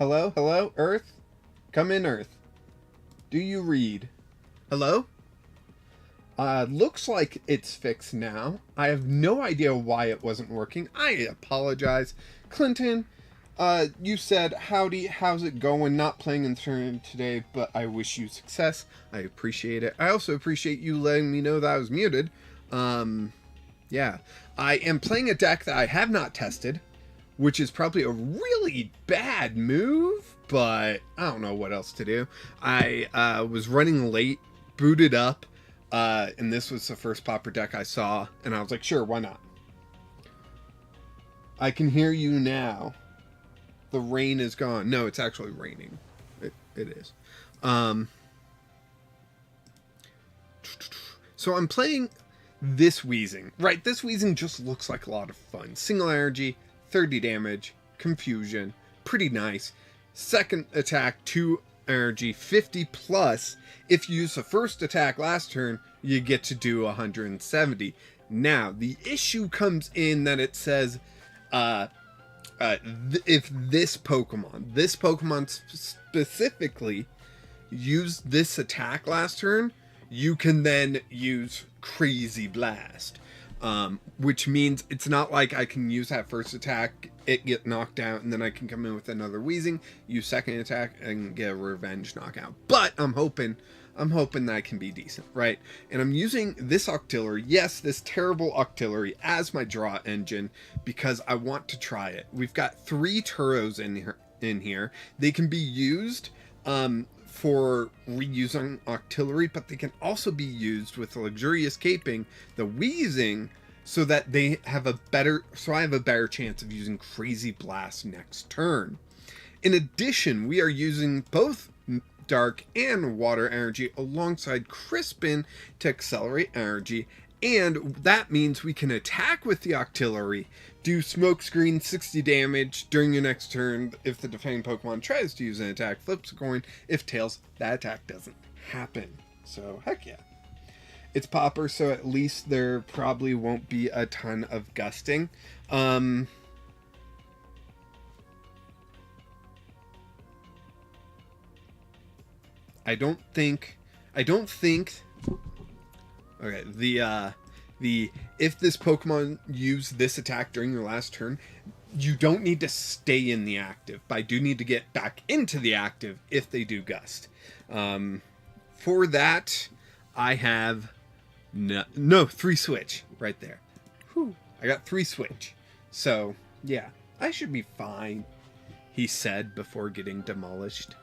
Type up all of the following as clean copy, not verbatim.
Hello? Hello? Earth? Come in, Earth. Do you read? Hello? Looks like it's fixed now. I have no idea why it wasn't working. I apologize. Clinton, you said, howdy, how's it going? Not playing in turn today, but I wish you success. I appreciate it. I also appreciate you letting me know that I was muted. Yeah. I am playing a deck that I have not tested, which is probably a really bad move, but I don't know what else to do. I was running late, booted up, and this was the first Pauper deck I saw, and I was like, sure, why not? I can hear you now. The rain is gone. No, it's actually raining. It is. So I'm playing this Wheezing. Right, this Wheezing just looks like a lot of fun. Single energy, 30 damage, confusion, pretty nice. Second attack, 2 energy, 50 plus. If you use the first attack last turn, you get to do 170. Now, the issue comes in that it says, if this Pokemon specifically used this attack last turn, you can then use Crazy Blast. Which means it's not like I can use that first attack, it get knocked out, and then I can come in with another Wheezing, use second attack, and get a revenge knockout. But I'm hoping that can be decent, right? And I'm using this Octillery, yes, this terrible Octillery, as my draw engine, because I want to try it. We've got 3 Turos in here. They can be used, for reusing Octillery, but they can also be used with Luxurious Caping, the Wheezing, so that I have a better chance of using Crazy Blast next turn. In addition, we are using both Dark and Water Energy alongside Crispin to accelerate energy, and that means we can attack with the Octillery, do Smokescreen 60 damage during your next turn. If the defending Pokemon tries to use an attack, flips a coin. If tails, that attack doesn't happen. So, heck yeah. It's Pauper, so at least there probably won't be a ton of gusting. I don't think okay, if this Pokemon used this attack during your last turn, you don't need to stay in the active, but I do need to get back into the active if they do gust. For that, I have no 3 switch right there. Whew, I got 3 switch. So, yeah, I should be fine, he said before getting demolished.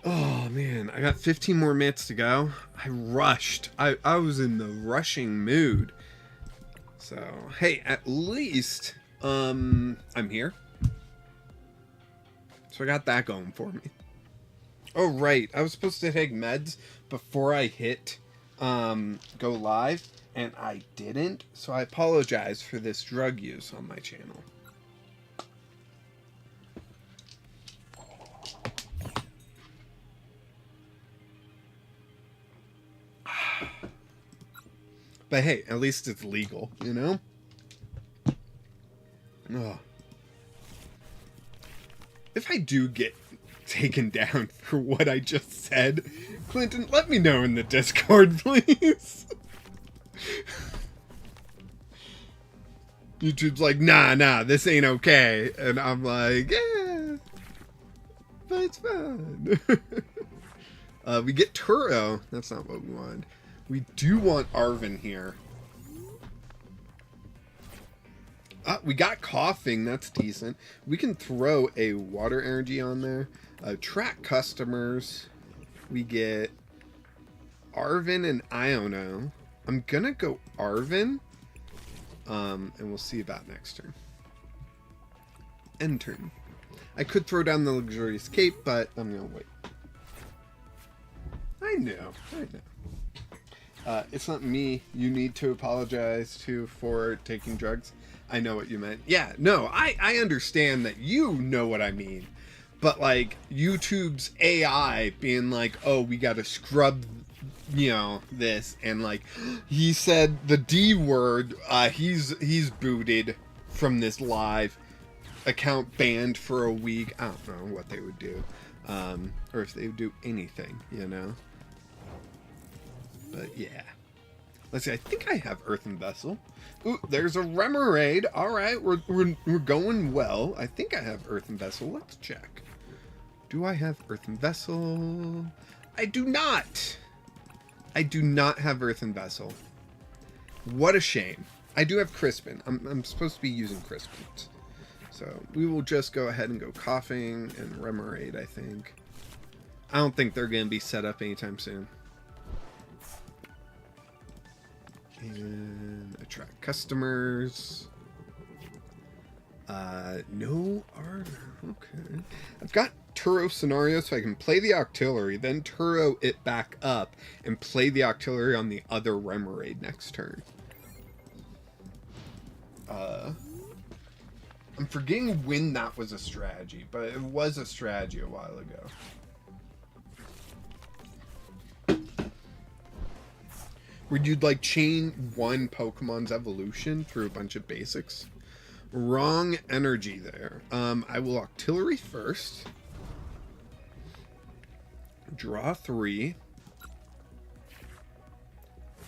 Oh man, I got 15 more minutes to go. I rushed. I was in the rushing mood. So, hey, at least I'm here. So I got that going for me. Oh right, I was supposed to take meds before I hit go live, and I didn't. So I apologize for this drug use on my channel. But hey, at least it's legal, you know? Oh. If I do get taken down for what I just said, Clinton, let me know in the Discord, please. YouTube's like, nah, this ain't okay. And I'm like, yeah, but it's fun. We get Turo. That's not what we wanted. We do want Arven here. We got Coughing. That's decent. We can throw a Water Energy on there. Track customers. We get Arven and Iono. I'm going to go Arven. And we'll see about next turn. End turn. I could throw down the Luxurious Cape, but I'm going to wait. I know. It's not me you need to apologize to for taking drugs. I know what you meant. Yeah, no, I understand that you know what I mean. But, like, YouTube's AI being like, oh, we gotta scrub, you know, this. And, like, he said the D word, he's booted from this live. account banned for a week, I don't know what they would do. Or if they would do anything, you know. But yeah. Let's see, I think I have Earthen Vessel. Ooh, there's a Remoraid. Alright, we're going well. I think I have Earthen Vessel. Let's check. Do I have Earthen Vessel? I do not! I do not have Earthen Vessel. What a shame. I do have Crispin. I'm supposed to be using Crispin. So we will just go ahead and go Coughing and Remoraid, I think. I don't think they're going to be set up anytime soon. And attract customers. No art. Okay. I've got Turo Scenario, so I can play the Octillery, then Turo it back up, and play the Octillery on the other Remoraid next turn. I'm forgetting when that was a strategy, but it was a strategy a while ago. Where you'd like chain one Pokemon's evolution through a bunch of basics. Wrong energy there. I will Octillery first. Draw 3.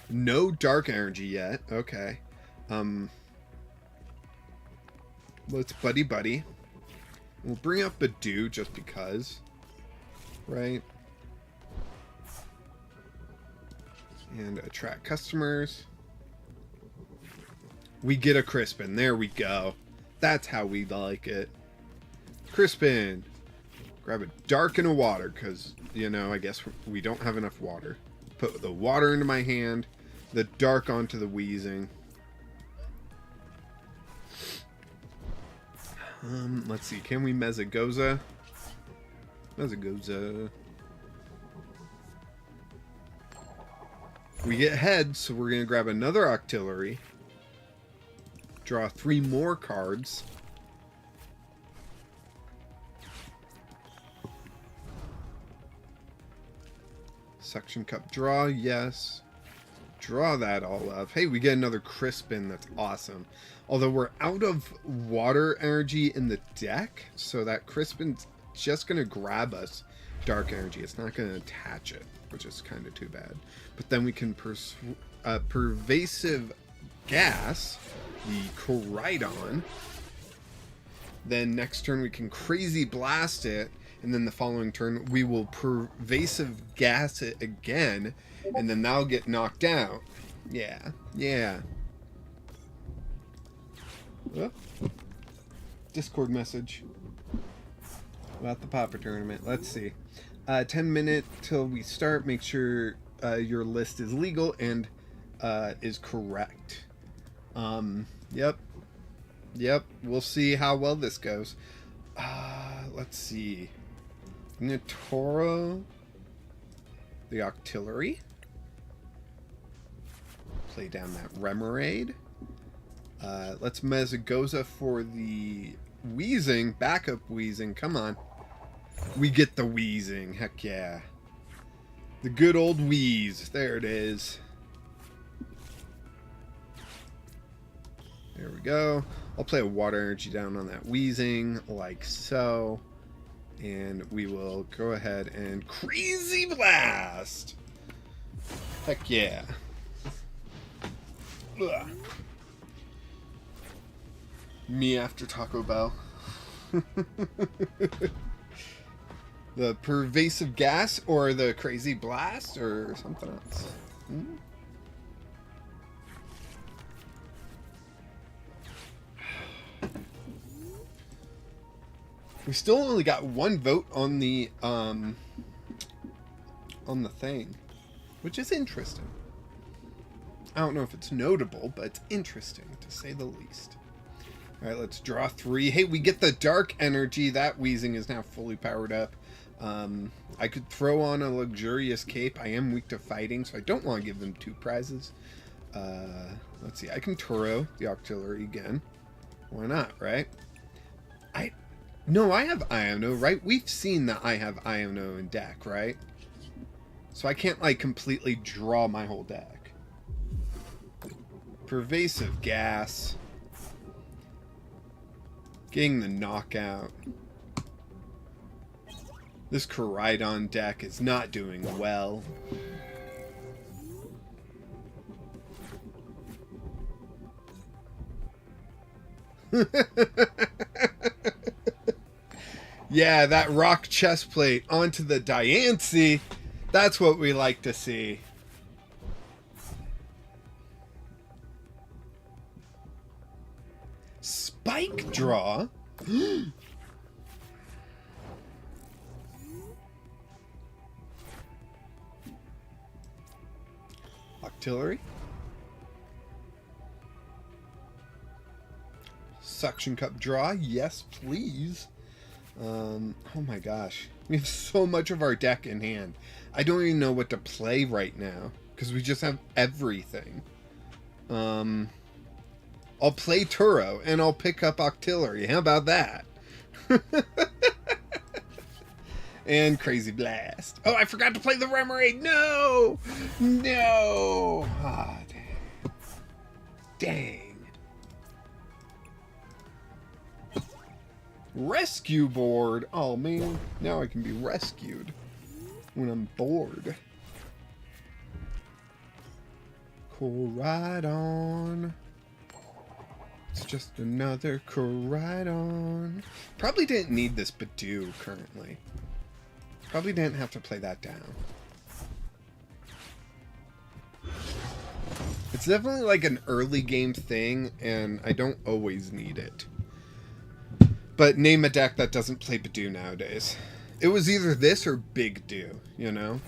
No dark energy yet. Okay. Let's buddy. We'll bring up Badoo just because. Right? And attract customers. We get a Crispin. There we go. That's how we like it. Crispin. Grab a dark and a water, because, you know, I guess we don't have enough water. Put the water into my hand. The dark onto the Wheezing. Let's see. Can we Mezagoza? Mezagoza. We get head, so we're going to grab another Octillery. Draw 3 more cards. Suction Cup draw, yes. Draw that all up. Hey, we get another Crispin. That's awesome. Although we're out of water energy in the deck, so that Crispin's just going to grab us dark energy. It's not going to attach it, which is kind of too bad. But then we can Pervasive Gas the Koraidon. Then next turn we can Crazy Blast it, and then the following turn we will Pervasive Gas it again, and then that'll get knocked out. Yeah. Oh. Discord message about the Pauper tournament. Let's see. 10 minutes till we start. Make sure your list is legal and is correct. Yep. We'll see how well this goes. Let's see. I'm gonna Toro the Octillery. Play down that Remoraid. Let's Mezagoza for the Wheezing. Backup Wheezing. Come on. We get the Wheezing. Heck yeah. The good old Wheeze. There it is. There we go. I'll play a water energy down on that Wheezing, like so. And we will go ahead and Crazy Blast! Heck yeah. Ugh. Me after Taco Bell. The Pervasive Gas or the Crazy Blast or something else. We still only got 1 vote on the thing, which is interesting. I don't know if it's notable, but it's interesting to say the least. All right, let's draw 3. Hey, we get the dark energy. That Wheezing is now fully powered up. I could throw on a luxurious cape. I am weak to fighting, so I don't want to give them 2 prizes. Let's see. I can Turo the Octillery again. Why not, right? No, I have Iono, right? We've seen that I have Iono in deck, right? So I can't, like, completely draw my whole deck. Pervasive Gas. Getting the knockout. This Koraidon deck is not doing well. Yeah, that rock chest plate onto the Diancie. That's what we like to see. Spike draw? Octillery? Suction cup draw? Yes, please. Oh my gosh. We have so much of our deck in hand. I don't even know what to play right now, because we just have everything. I'll play Turo, and I'll pick up Octillery. How about that? And Crazy Blast. Oh, I forgot to play the Remoraid. No! No! Ah, dang. Rescue board. Oh, man. Now I can be rescued when I'm bored. Koraidon. It's just another Koraidon. Probably didn't need this Badoo currently. Probably didn't have to play that down. It's definitely like an early game thing, and I don't always need it. But name a deck that doesn't play Badoo nowadays. It was either this or Big Do, you know?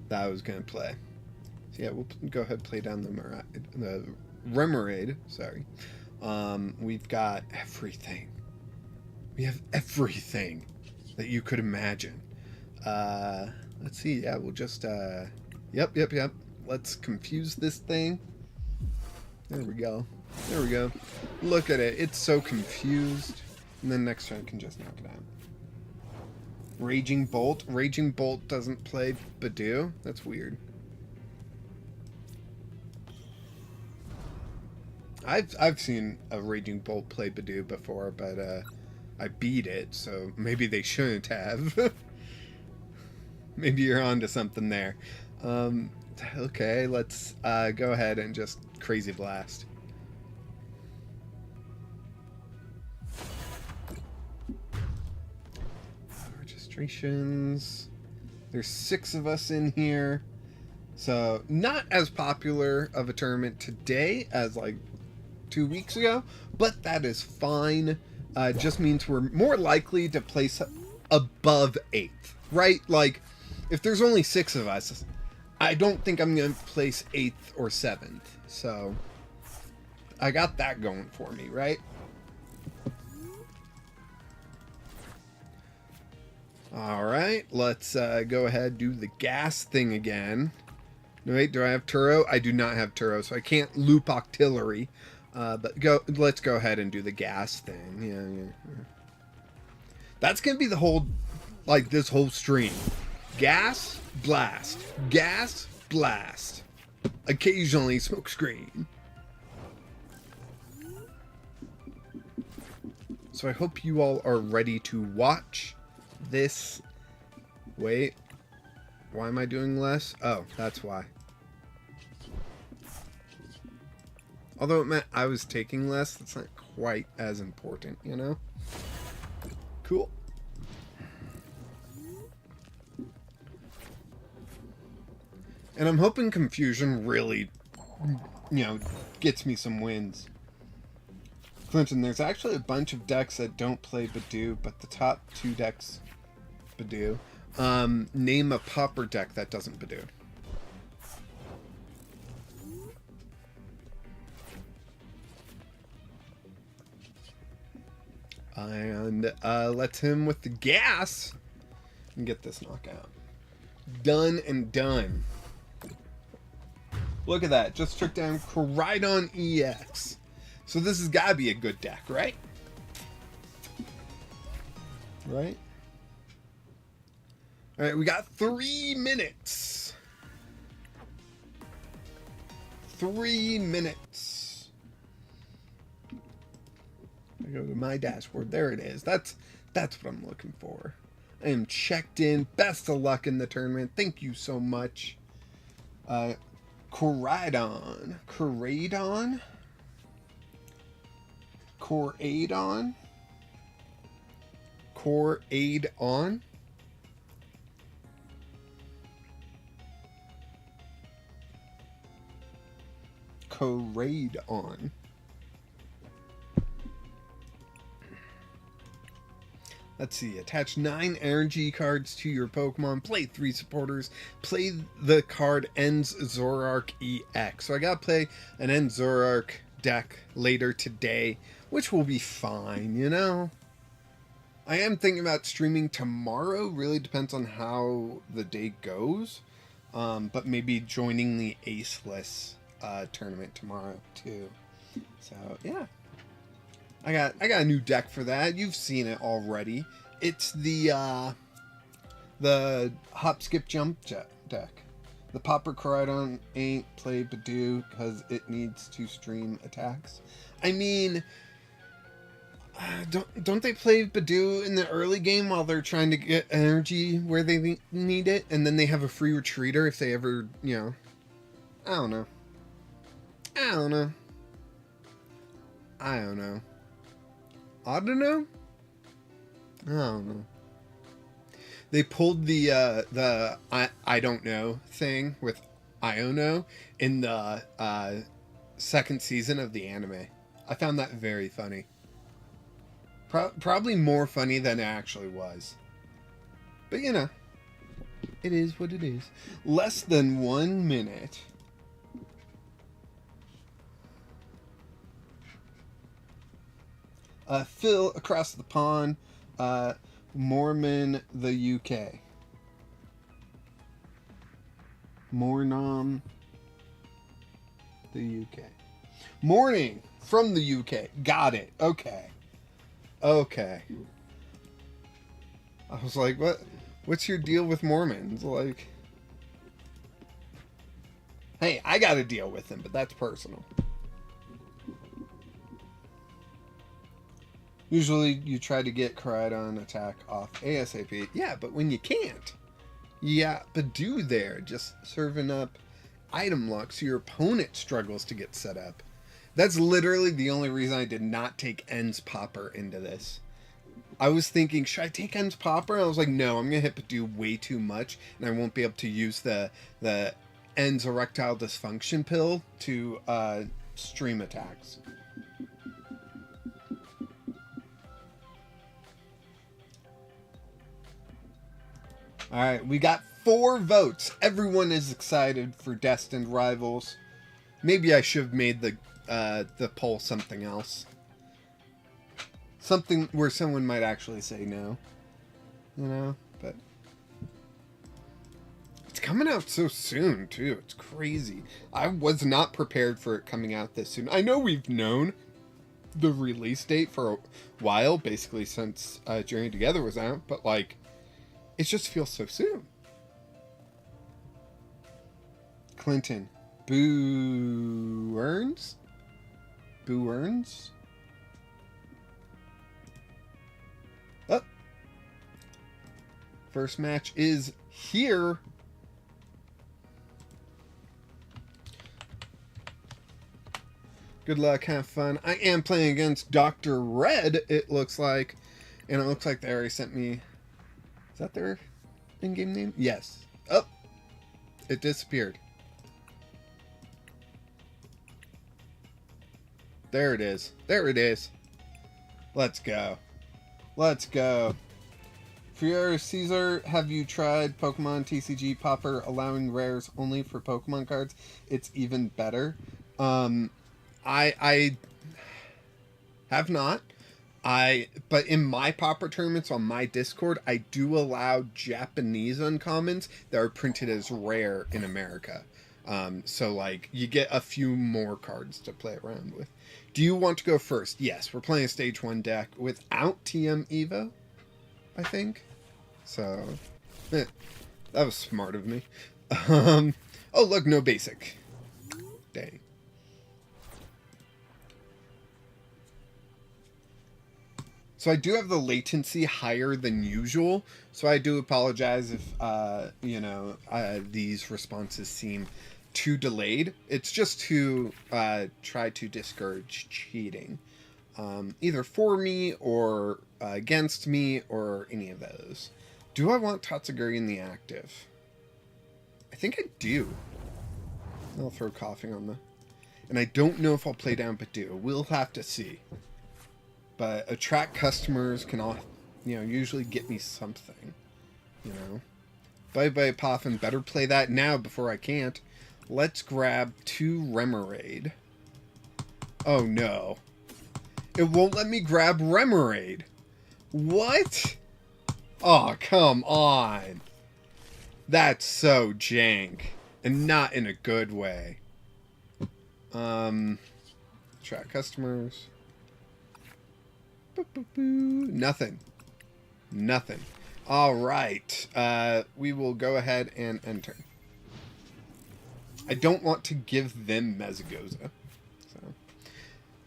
That I was going to play. So yeah, we'll go ahead and play down the Remoraid. Sorry. We've got everything. We have everything that you could imagine. Let's see. Yeah, we'll just... Yep. Let's confuse this thing. There we go. There we go. Look at it. It's so confused. And then next turn can just knock it out. Raging Bolt. Raging Bolt doesn't play Badoo. That's weird. I've seen a Raging Bolt play Badoo before, but I beat it, so maybe they shouldn't have. Maybe you're onto something there. Okay, let's go ahead and just Crazy Blast. Registrations. There's 6 of us in here. So, not as popular of a tournament today as like 2 weeks ago, but that is fine. Just means we're more likely to place above 8th, right? Like, if there's only 6 of us, I don't think I'm going to place 8th or 7th. So, I got that going for me, right? Alright, let's go ahead and do the gas thing again. Wait, do I have Turo? I do not have Turo, so I can't loop Octillery. But let's go ahead and do the gas thing. Yeah. That's going to be the whole, like, this whole stream. Gas, blast. Gas, blast. Occasionally, smoke screen. So I hope you all are ready to watch this. Wait. Why am I doing less? Oh, that's why. Although it meant I was taking less, that's not quite as important, you know? Cool. And I'm hoping Confusion really, you know, gets me some wins. Clinton, there's actually a bunch of decks that don't play Badoo, but the top 2 decks Badoo. Name a Pauper deck that doesn't Badoo. And let's him with the gas and get this knockout. Done and done. Look at that. Just took down Koraidon EX. So this has got to be a good deck, right? Right? Alright, we got 3 minutes. 3 minutes. go to my dashboard. There it is. That's what I'm looking for. I am checked in. Best of luck in the tournament. Thank you so much. Coraidon. Coraidon? Coraidon? Coraidon? Coraidon. Let's see. Attach 9 energy cards to your Pokemon. Play 3 supporters. Play the card Ends Zoroark EX. So I gotta play an Ends Zoroark deck later today, which will be fine, you know? I am thinking about streaming tomorrow. Really depends on how the day goes. But maybe joining the Aceless tournament tomorrow too. So yeah. I got a new deck for that. You've seen it already. It's the Hop Skip Jump deck. The Pauper Coraidon ain't play Badoo because it needs to stream attacks. I mean, don't they play Badoo in the early game while they're trying to get energy where they need it, and then they have a free retreater if they ever, you know? I don't know. I don't know. I don't know. I don't know. I don't know. They pulled the I don't know thing with Iono in the second season of the anime. I found that very funny. Probably more funny than it actually was. But you know, it is what it is. Less than 1 minute. Phil across the pond, Mormon, the UK. Mornom, the UK. Morning from the UK. Got it. Okay. Okay. I was like, what's your deal with Mormons? Like, hey, I got to deal with them, but that's personal. Usually you try to get Coraidon attack off ASAP. Yeah, but when you can't, yeah, Badoo there, just serving up item luck so your opponent struggles to get set up. That's literally the only reason I did not take Ends Pauper into this. I was thinking, should I take Ends Pauper? And I was like, no, I'm going to hit Badoo way too much, and I won't be able to use the Ends Erectile Dysfunction pill to stream attacks. Alright, we got 4 votes. Everyone is excited for Destined Rivals. Maybe I should have made the poll something else. Something where someone might actually say no. You know? But it's coming out so soon, too. It's crazy. I was not prepared for it coming out this soon. I know we've known the release date for a while, basically since Journey Together was out, but like, it just feels so soon. Clinton. Boo Earns? Boo Earns? Oh. First match is here. Good luck, have fun. I am playing against Dr. Red, it looks like. And it looks like they already sent me... Is that their in-game name? Yes. Oh, it disappeared. There it is. There it is. Let's go. Let's go. Fiora Caesar, have you tried Pokemon TCG Pauper allowing rares only for Pokemon cards? It's even better. I have not. But in my Pauper tournaments on my Discord, I do allow Japanese uncommons that are printed as rare in America. So like you get a few more cards to play around with. Do you want to go first? Yes, we're playing a stage 1 deck without TM Evo, I think. So, that was smart of me. Oh look, no basic. Dang. So I do have the latency higher than usual. So I do apologize if, these responses seem too delayed. It's just to try to discourage cheating. Either for me or against me or any of those. Do I want Tatsuguri in the active? I think I do. I'll throw coughing on the... And I don't know if I'll play down Badoo. We'll have to see. But attract customers can all, usually get me something. Bye Poffin. Better play that now before I can't. Let's grab 2 Remoraid. Oh no. It won't let me grab Remoraid. What? Oh, come on. That's so jank. And not in a good way. Track customers. Nothing. Nothing. Alright. We will go ahead and enter. I don't want to give them Mezagoza. So.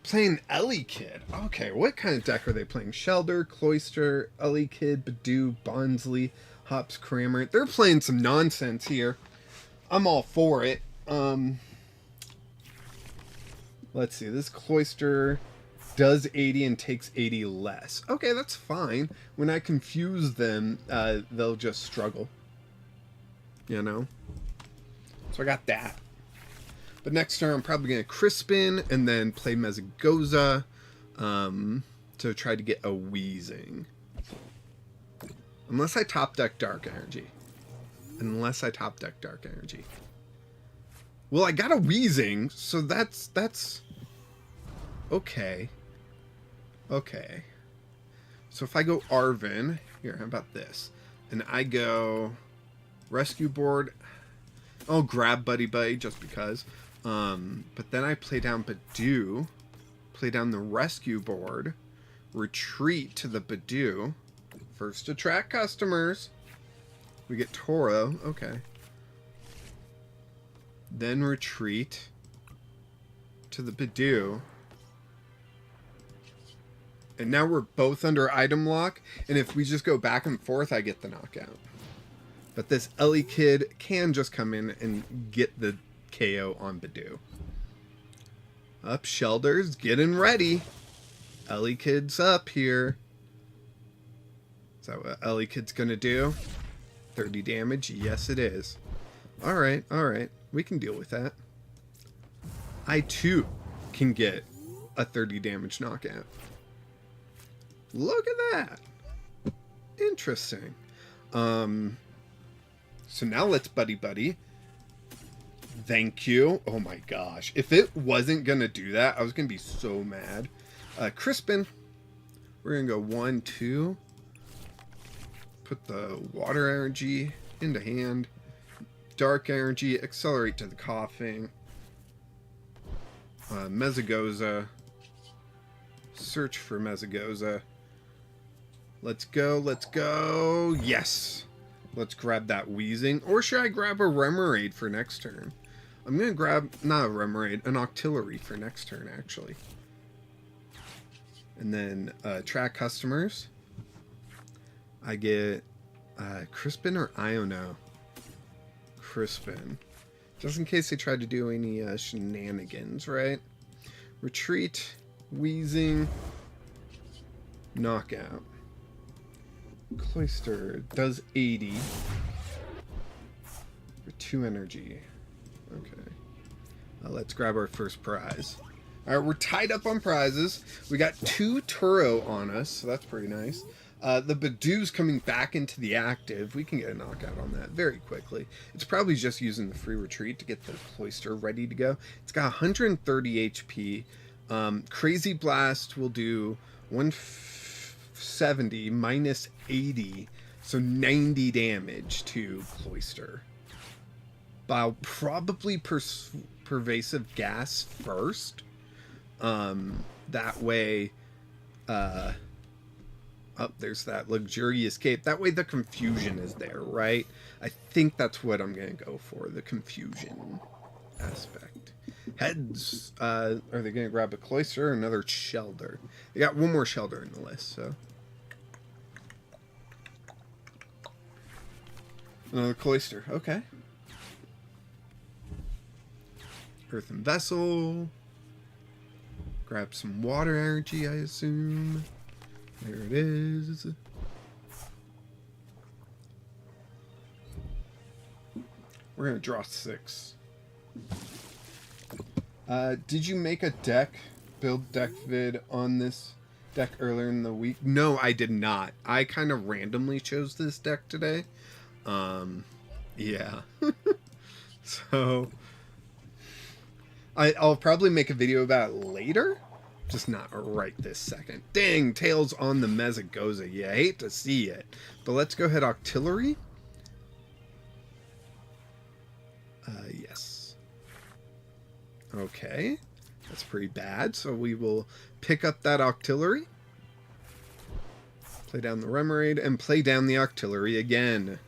Playing Ellie Kid. Okay, what kind of deck are they playing? Shelder, Cloister, Ellie Kid, Badoo, Bonsley, Hops, Kramer. They're playing some nonsense here. I'm all for it. Let's see. This Cloister does 80 and takes 80 less. Okay, that's fine. When I confuse them, they'll just struggle. So I got that. But next turn, I'm probably going to Crispin and then play Mezagoza to try to get a Wheezing. Unless I top deck Dark Energy. Well, I got a Wheezing, so that's okay. Okay. So if I go Arvin, here, how about this? And I go Rescue Board. I'll grab Buddy Buddy just because. But then I play down Badoo, play down the Rescue Board, retreat to the Badoo. First attract customers. We get Toro. Okay. Then retreat to the Badoo. And now we're both under item lock. And if we just go back and forth, I get the knockout. But this Ellie Kid can just come in and get the KO on Badoo. Up Shelders, getting ready. Ellie Kid's up here. Is that what Ellie Kid's gonna do? 30 damage? Yes, it is. Alright, alright. We can deal with that. I, too, can get a 30 damage knockout. Look at that. Interesting. So now let's Buddy Buddy. Thank you. Oh my gosh. If it wasn't going to do that, I was going to be so mad. Crispin. We're going to go 1, 2. Put the water energy into hand. Dark energy. Accelerate to the coughing. Mezagoza. Search for Mezagoza. Let's go. Let's go. Yes. Let's grab that Wheezing. Or should I grab a Remoraid for next turn? I'm going to grab, not a Remoraid, an Octillery for next turn, actually. And then track customers. I get Crispin or Iono? Crispin. Just in case they try to do any shenanigans, right? Retreat, Wheezing, Knockout. Cloister does 80 for 2 energy. Okay. Let's grab our first prize. Alright, we're tied up on prizes. We got 2 Turo on us, so that's pretty nice. The Badoo's coming back into the active. We can get a knockout on that very quickly. It's probably just using the free retreat to get the Cloister ready to go. It's got 130 HP. Crazy Blast will do 170 minus 80, so 90 damage to Cloister. But I'll probably Pervasive Gas first. That way, there's that Luxurious Cape. That way the confusion is there, right? I think that's what I'm going to go for, the confusion aspect. Heads. Are they going to grab a Cloister or another Shelter? They got one more Shelter in the list, so. Another Cloister. Okay. Earthen Vessel. Grab some water energy, I assume. There it is. We're going to draw 6. Did you make a build deck vid on this deck earlier in the week? No, I did not. I kind of randomly chose this deck today. Yeah. So, I'll probably make a video about it later. Just not right this second. Dang, tails on the Mezagoza. Yeah, I hate to see it. But let's go ahead Octillery. Yes. Okay. That's pretty bad. So we will pick up that Octillery. Play down the Remoraid and play down the Octillery again.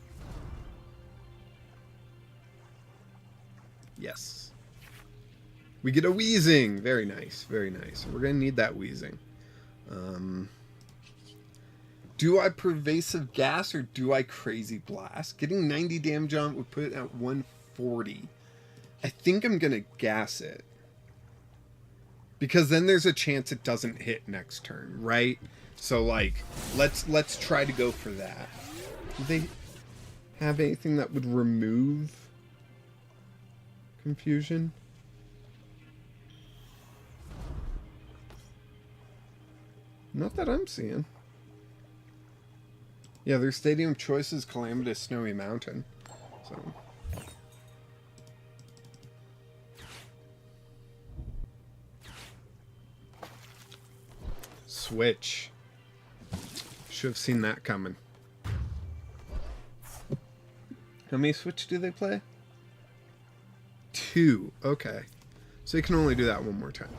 Yes. We get a Wheezing. Very nice. Very nice. We're going to need that Wheezing. Do I Pervasive Gas or do I Crazy Blast? Getting 90 damage on it would put it at 140. I think I'm going to gas it. Because then there's a chance it doesn't hit next turn, right? So, like, let's try to go for that. Do they have anything that would remove confusion? Not that I'm seeing. Yeah, their stadium choice is Calamitous Snowy Mountain. So. Switch. Should have seen that coming. How many Switch do they play? 2. Okay. So you can only do that one more time.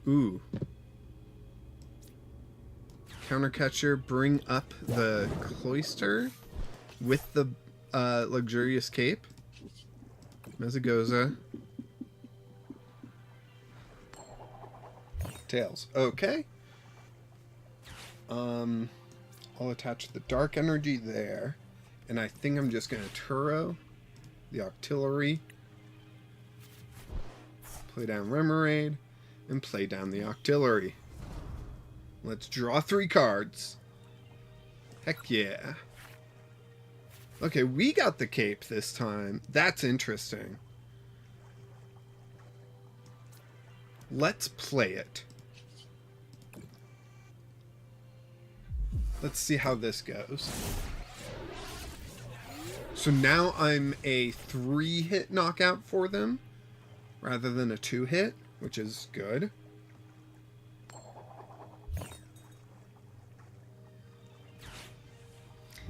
Ooh. Countercatcher, bring up the Cloister with the Luxurious Cape. Mezagoza. Tails. Okay. I'll attach the Dark Energy there. And I think I'm just going to Turo the Octillery. Play down Remoraid. And play down the Octillery. Let's draw 3 cards. Heck yeah. Okay, we got the cape this time. That's interesting. Let's play it. Let's see how this goes. So now I'm a 3-hit knockout for them rather than a 2-hit, which is good.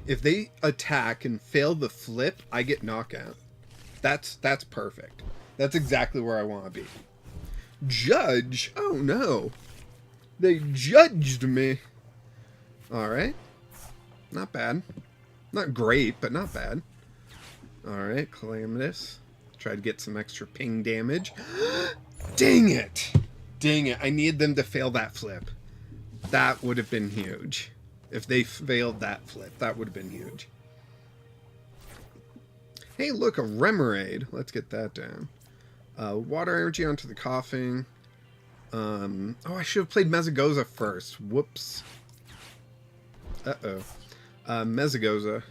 If they attack and fail the flip, I get knockout. That's perfect. That's exactly where I want to be. Judge? Oh no. They judged me. Alright. Not bad. Not great, but not bad. Alright, Calamitous. Try to get some extra ping damage. Dang it! Dang it, I need them to fail that flip. That would have been huge. If they failed that flip, that would have been huge. Hey, look, a Remoraid. Let's get that down. Water energy onto the Coughing. Oh, I should have played Mezagoza first. Whoops. Uh-oh. Mezagoza.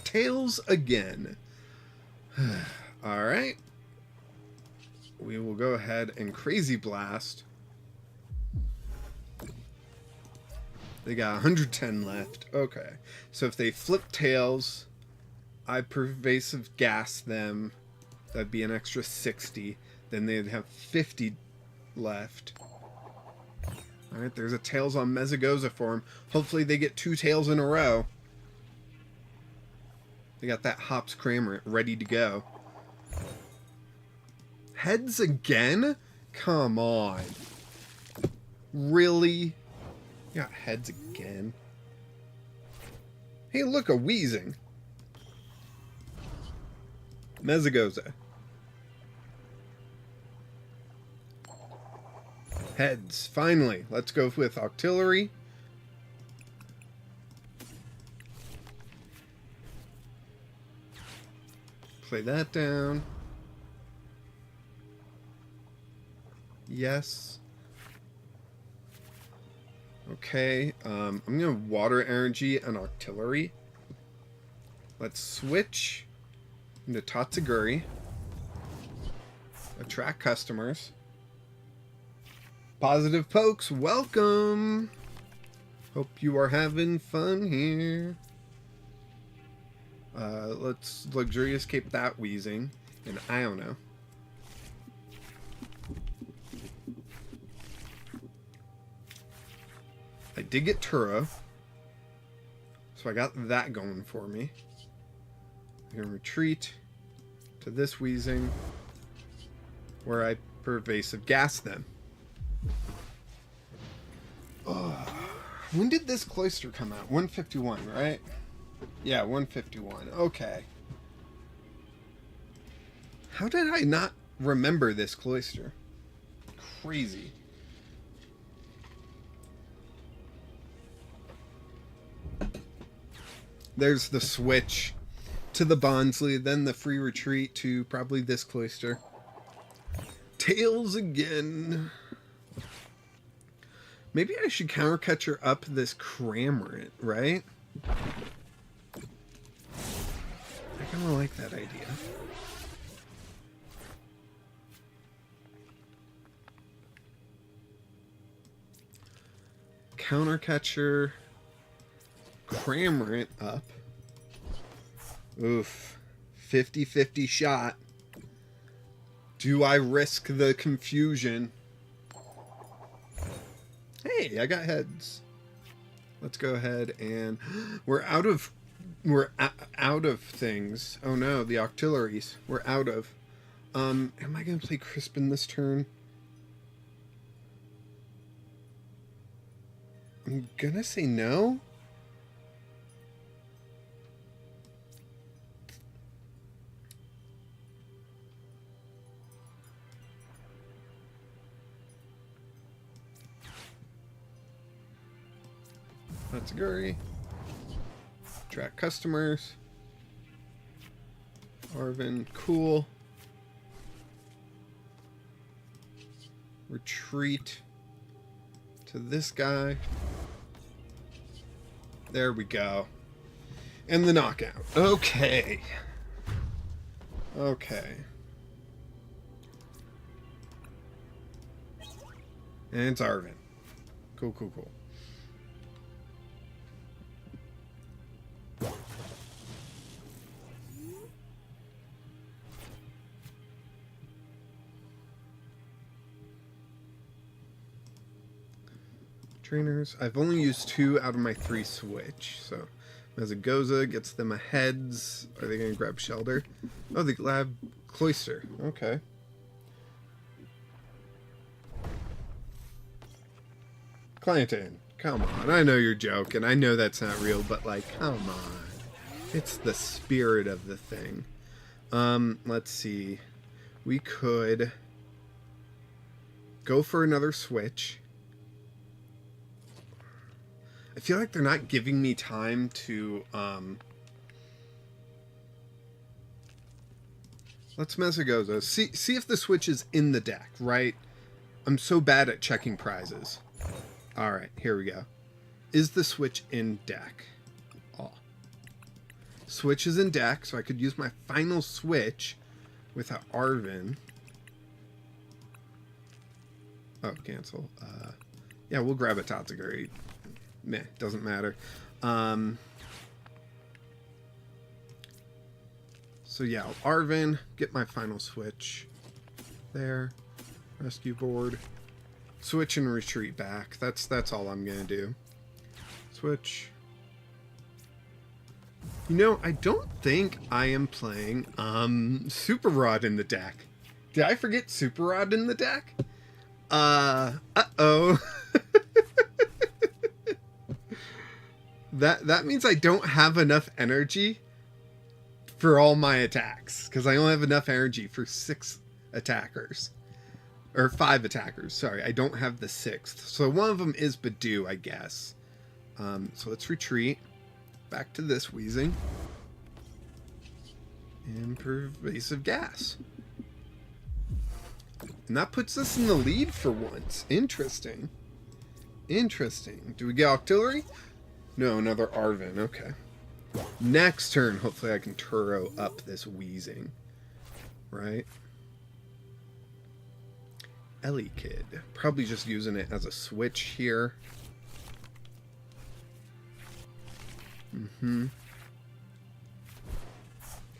Tails again. Alright. We will go ahead and Crazy Blast. They got 110 left. Okay. So if they flip Tails, I Pervasive Gas them. That'd be an extra 60. Then they'd have 50 left. Alright, there's a Tails on Mezagoza for him. Hopefully they get 2 Tails in a row. They got that Hops Kramer ready to go. Heads again? Come on. Really? You got heads again? Hey, look, a wheezing. Mezzagoza. Heads. Finally. Let's go with artillery. Play that down. Yes. Okay. I'm going to water energy and artillery. Let's switch into Tatsuguri. Attract customers. Positive pokes, welcome! Hope you are having fun here. Let's luxurious cape that wheezing. And I don't know. I did get Turo. So I got that going for me. I can retreat to this wheezing where I pervasive gas them. When did this cloister come out? 151, right? Yeah, 151. Okay. How did I not remember this cloister? Crazy. There's the switch to the Bondsley, then the free retreat to probably this cloister. Tails again. Maybe I should countercatcher up this Cramorant, right? I kind of like that idea. Countercatcher Cramorant up. Oof. 50-50 shot. Do I risk the confusion? Hey, I got heads. Let's go ahead and we're out of things. Oh no, the artilleries. We're out of. Am I gonna play Crispin this turn? I'm gonna say no. That's a Guri. Track customers. Arvin, cool. Retreat to this guy. There we go. And the knockout. Okay. Okay. And it's Arvin. Cool, cool, cool. Trainers. I've only used 2 out of my 3 switch, so Mezzagoza gets them a heads. Are they going to grab Shelter? Oh, the Lab Cloister. Okay. Clanton, come on. I know you're joking. I know that's not real, but like, come on. It's the spirit of the thing. Let's see. We could go for another switch. I feel like they're not giving me time to, let's Mezzagoza. See if the switch is in the deck, right? I'm so bad at checking prizes. Alright, here we go. Is the switch in deck? Oh. Switch is in deck, so I could use my final switch without Arvin. Oh, cancel. Yeah, we'll grab a Tatsuguri. Meh, doesn't matter. So yeah, Arvin, get my final switch. There. Rescue board. Switch and retreat back. That's all I'm gonna do. Switch. You know, I don't think I am playing Super Rod in the deck. Did I forget Super Rod in the deck? Uh-oh. That means I don't have enough energy for all my attacks, because I only have enough energy for 6 attackers. Or 5 attackers, sorry. I don't have the 6th. So one of them is Badoo, I guess. So let's retreat. Back to this wheezing. And pervasive gas. And that puts us in the lead for once. Interesting. Interesting. Do we get Octillery? No, another Arvin. Okay. Next turn, hopefully I can Turo up this wheezing. Right? Ellie Kid. Probably just using it as a switch here.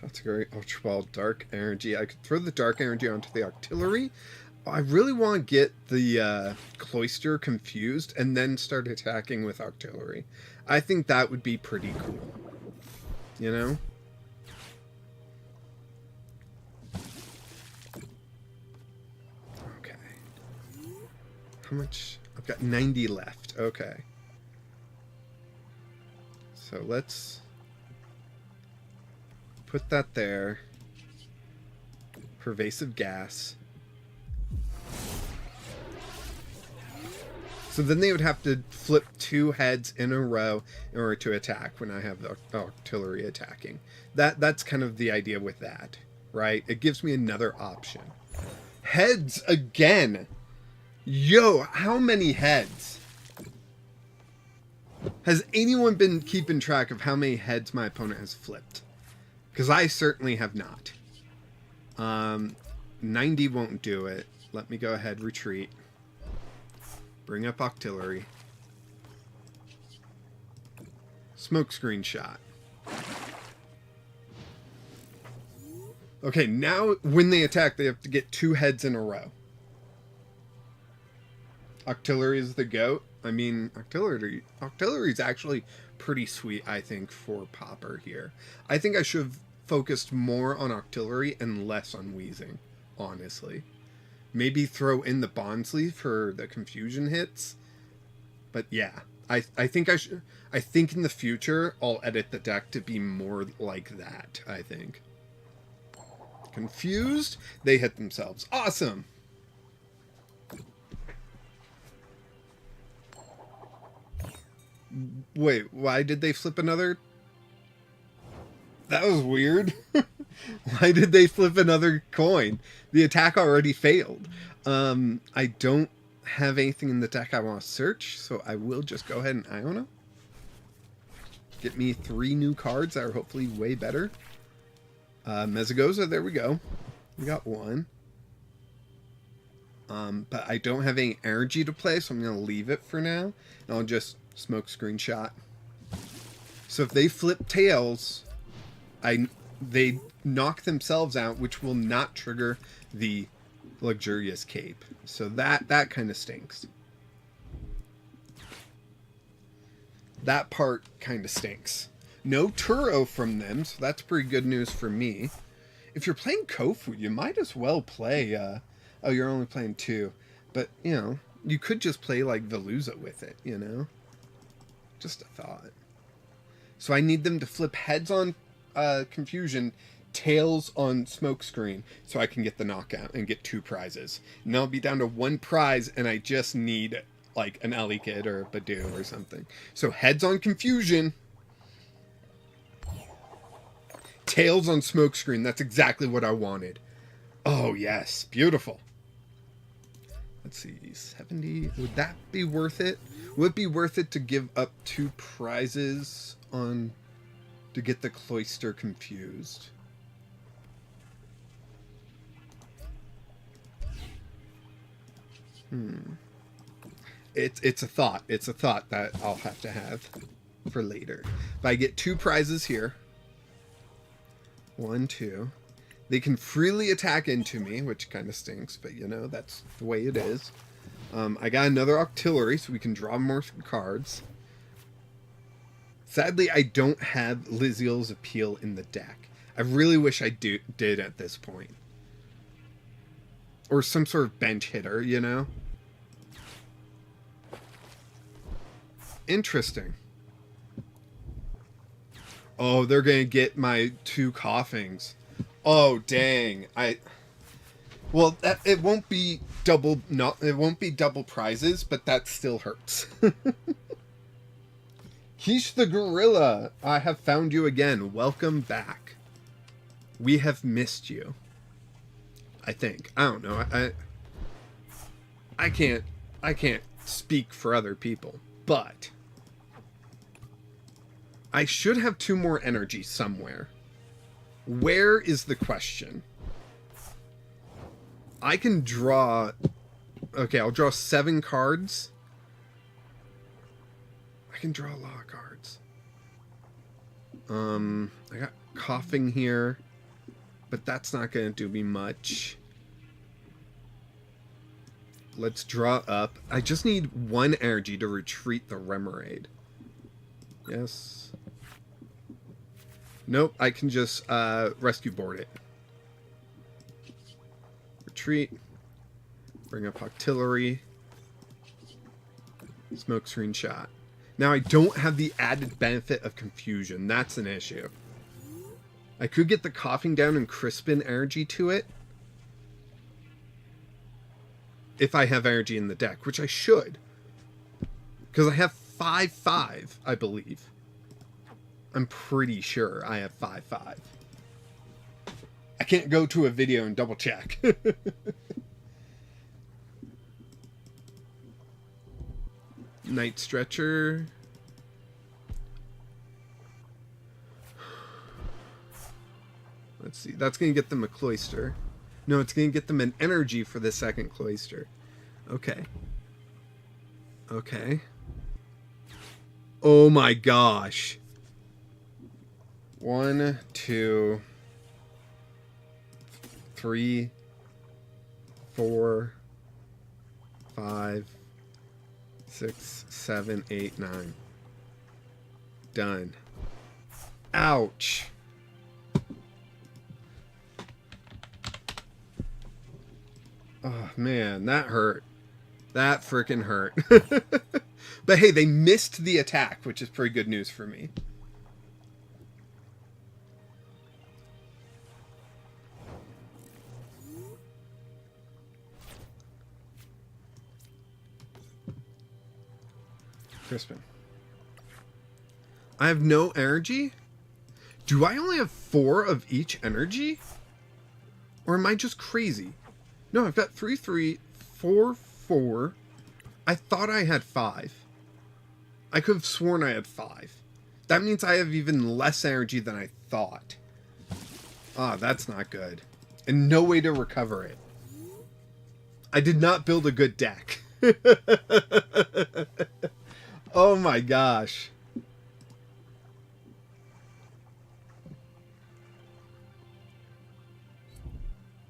That's great. Ultra Ball, Dark Energy. I could throw the Dark Energy onto the Octillery. I really want to get the Cloister confused and then start attacking with Octillery. I think that would be pretty cool. You know? Okay. How much? I've got 90 left. Okay. So let's put that there. Pervasive gas. So then they would have to flip 2 heads in a row in order to attack when I have the Octillery attacking. That's kind of the idea with that, right? It gives me another option. Heads again! Yo, how many heads? Has anyone been keeping track of how many heads my opponent has flipped? Because I certainly have not. 90 won't do it. Let me go ahead, retreat. Bring up Octillery. Smokescreen shot. Okay, now when they attack, they have to get 2 heads in a row. Octillery is the GOAT. I mean, Octillery is actually pretty sweet, I think, for Pauper here. I think I should have focused more on Octillery and less on wheezing, honestly. Maybe throw in the Bonsly for the confusion hits. But yeah, I think I should. I think in the future I'll edit the deck to be more like that, I think. Confused, they hit themselves. Awesome. Wait, why did they flip another? That was weird. Why did they flip another coin? The attack already failed. I don't have anything in the deck I want to search, so I will just go ahead and Iono. Get me 3 new cards that are hopefully way better. Mezagoza, there we go. We got 1. But I don't have any energy to play, so I'm going to leave it for now. And I'll just smoke screenshot. So if they flip tails, they knock themselves out, which will not trigger the luxurious cape. So that kind of stinks. That part kind of stinks. No Turo from them, so that's pretty good news for me. If you're playing Kofu, you might as well play... oh, you're only playing 2. But, you know, you could just play, like, Veluza with it, you know? Just a thought. So I need them to flip heads on Confusion, tails on Smokescreen, so I can get the knockout and get 2 prizes. And I'll be down to 1 prize, and I just need, like, an Ellie Kid or a Badoo or something. So heads on Confusion, tails on Smokescreen. That's exactly what I wanted. Oh, yes. Beautiful. Let's see. 70. Would that be worth it? Would it be worth it to give up 2 prizes on... to get the Cloister confused? It's a thought. It's a thought that I'll have to have for later. If I get 2 prizes here. 1, 2. They can freely attack into me, which kind of stinks, but you know, that's the way it is. I got another Octillery, so we can draw more cards. Sadly, I don't have Liziel's Appeal in the deck. I really wish I did at this point. Or some sort of bench hitter, you know? Interesting. Oh, they're gonna get my 2 coughings. Oh, dang. Well, it won't be double. Not it won't be double prizes, but that still hurts. Quiche the gorilla, I have found you again. Welcome back. We have missed you. I think. I don't know. I can't speak for other people, but I should have 2 more energy somewhere. Where is the question? I can draw... Okay, I'll draw 7 cards. I can draw a lot of cards. I got coughing here, but that's not going to do me much. Let's draw up. I just need 1 energy to retreat the Remoraid. Yes. Nope, I can just rescue board it. Retreat. Bring up Octillery. Smokescreen shot. Now I don't have the added benefit of confusion. That's an issue. I could get the coughing down and crispin energy to it. If I have energy in the deck, which I should. Because I have 5/5, I believe. I'm pretty sure I have 5/5. I can't go to a video and double check. Night Stretcher. Let's see. That's going to get them a Cloister. No, it's going to get them an energy for the second Cloister. Okay. Okay. Oh my gosh. 1, 2, 3, 4, 5, 6, 7, 8, 9. Done. Ouch. Oh man, that hurt. That freaking hurt. But hey, they missed the attack, which is pretty good news for me. Crispin. I have no energy? Do I only have 4 of each energy? Or am I just crazy? No, I've got 3, 3, 4, 4. I thought I had 5. I could have sworn I had 5. That means I have even less energy than I thought. Ah, that's not good. And no way to recover it. I did not build a good deck. Oh my gosh.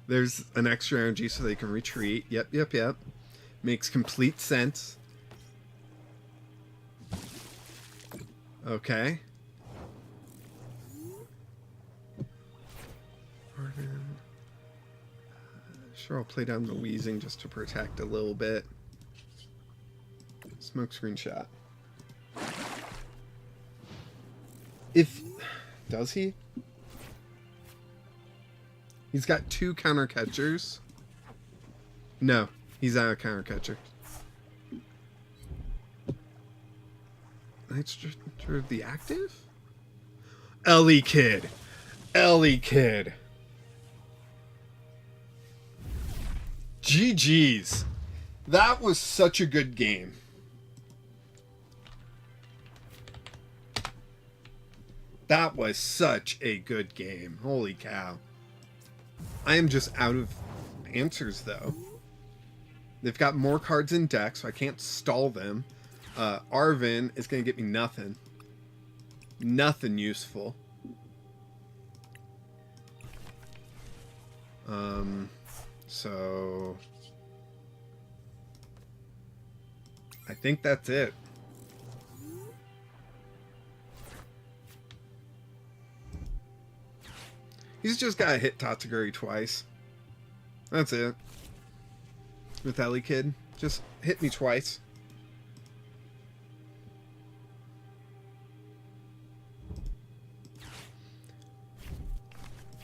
There's an extra energy so they can retreat. Yep, yep, yep. Makes complete sense. Okay. Sure, I'll play down the wheezing just to protect a little bit. Smokescreen shot. If... Does he? He's got 2 counter catchers. No, he's out of counter catcher. Night Stretcher the active? Ellie Kid. Ellie Kid. GG's. That was such a good game. That was such a good game. Holy cow. I am just out of answers, though. They've got more cards in deck, so I can't stall them. Arvin is going to get me nothing. Nothing useful. So... I think that's it. He's just got to hit Tatsuguri twice. That's it. With Ellie Kid. Just hit me twice.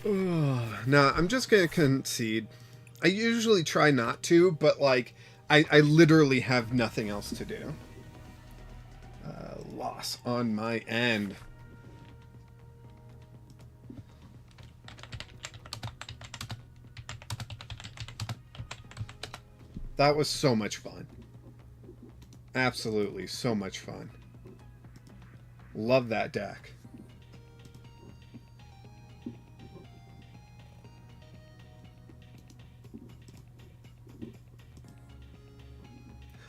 No, I'm just gonna concede. I usually try not to, but like, I literally have nothing else to do. Loss on my end. That was so much fun. Absolutely, so much fun. Love that deck.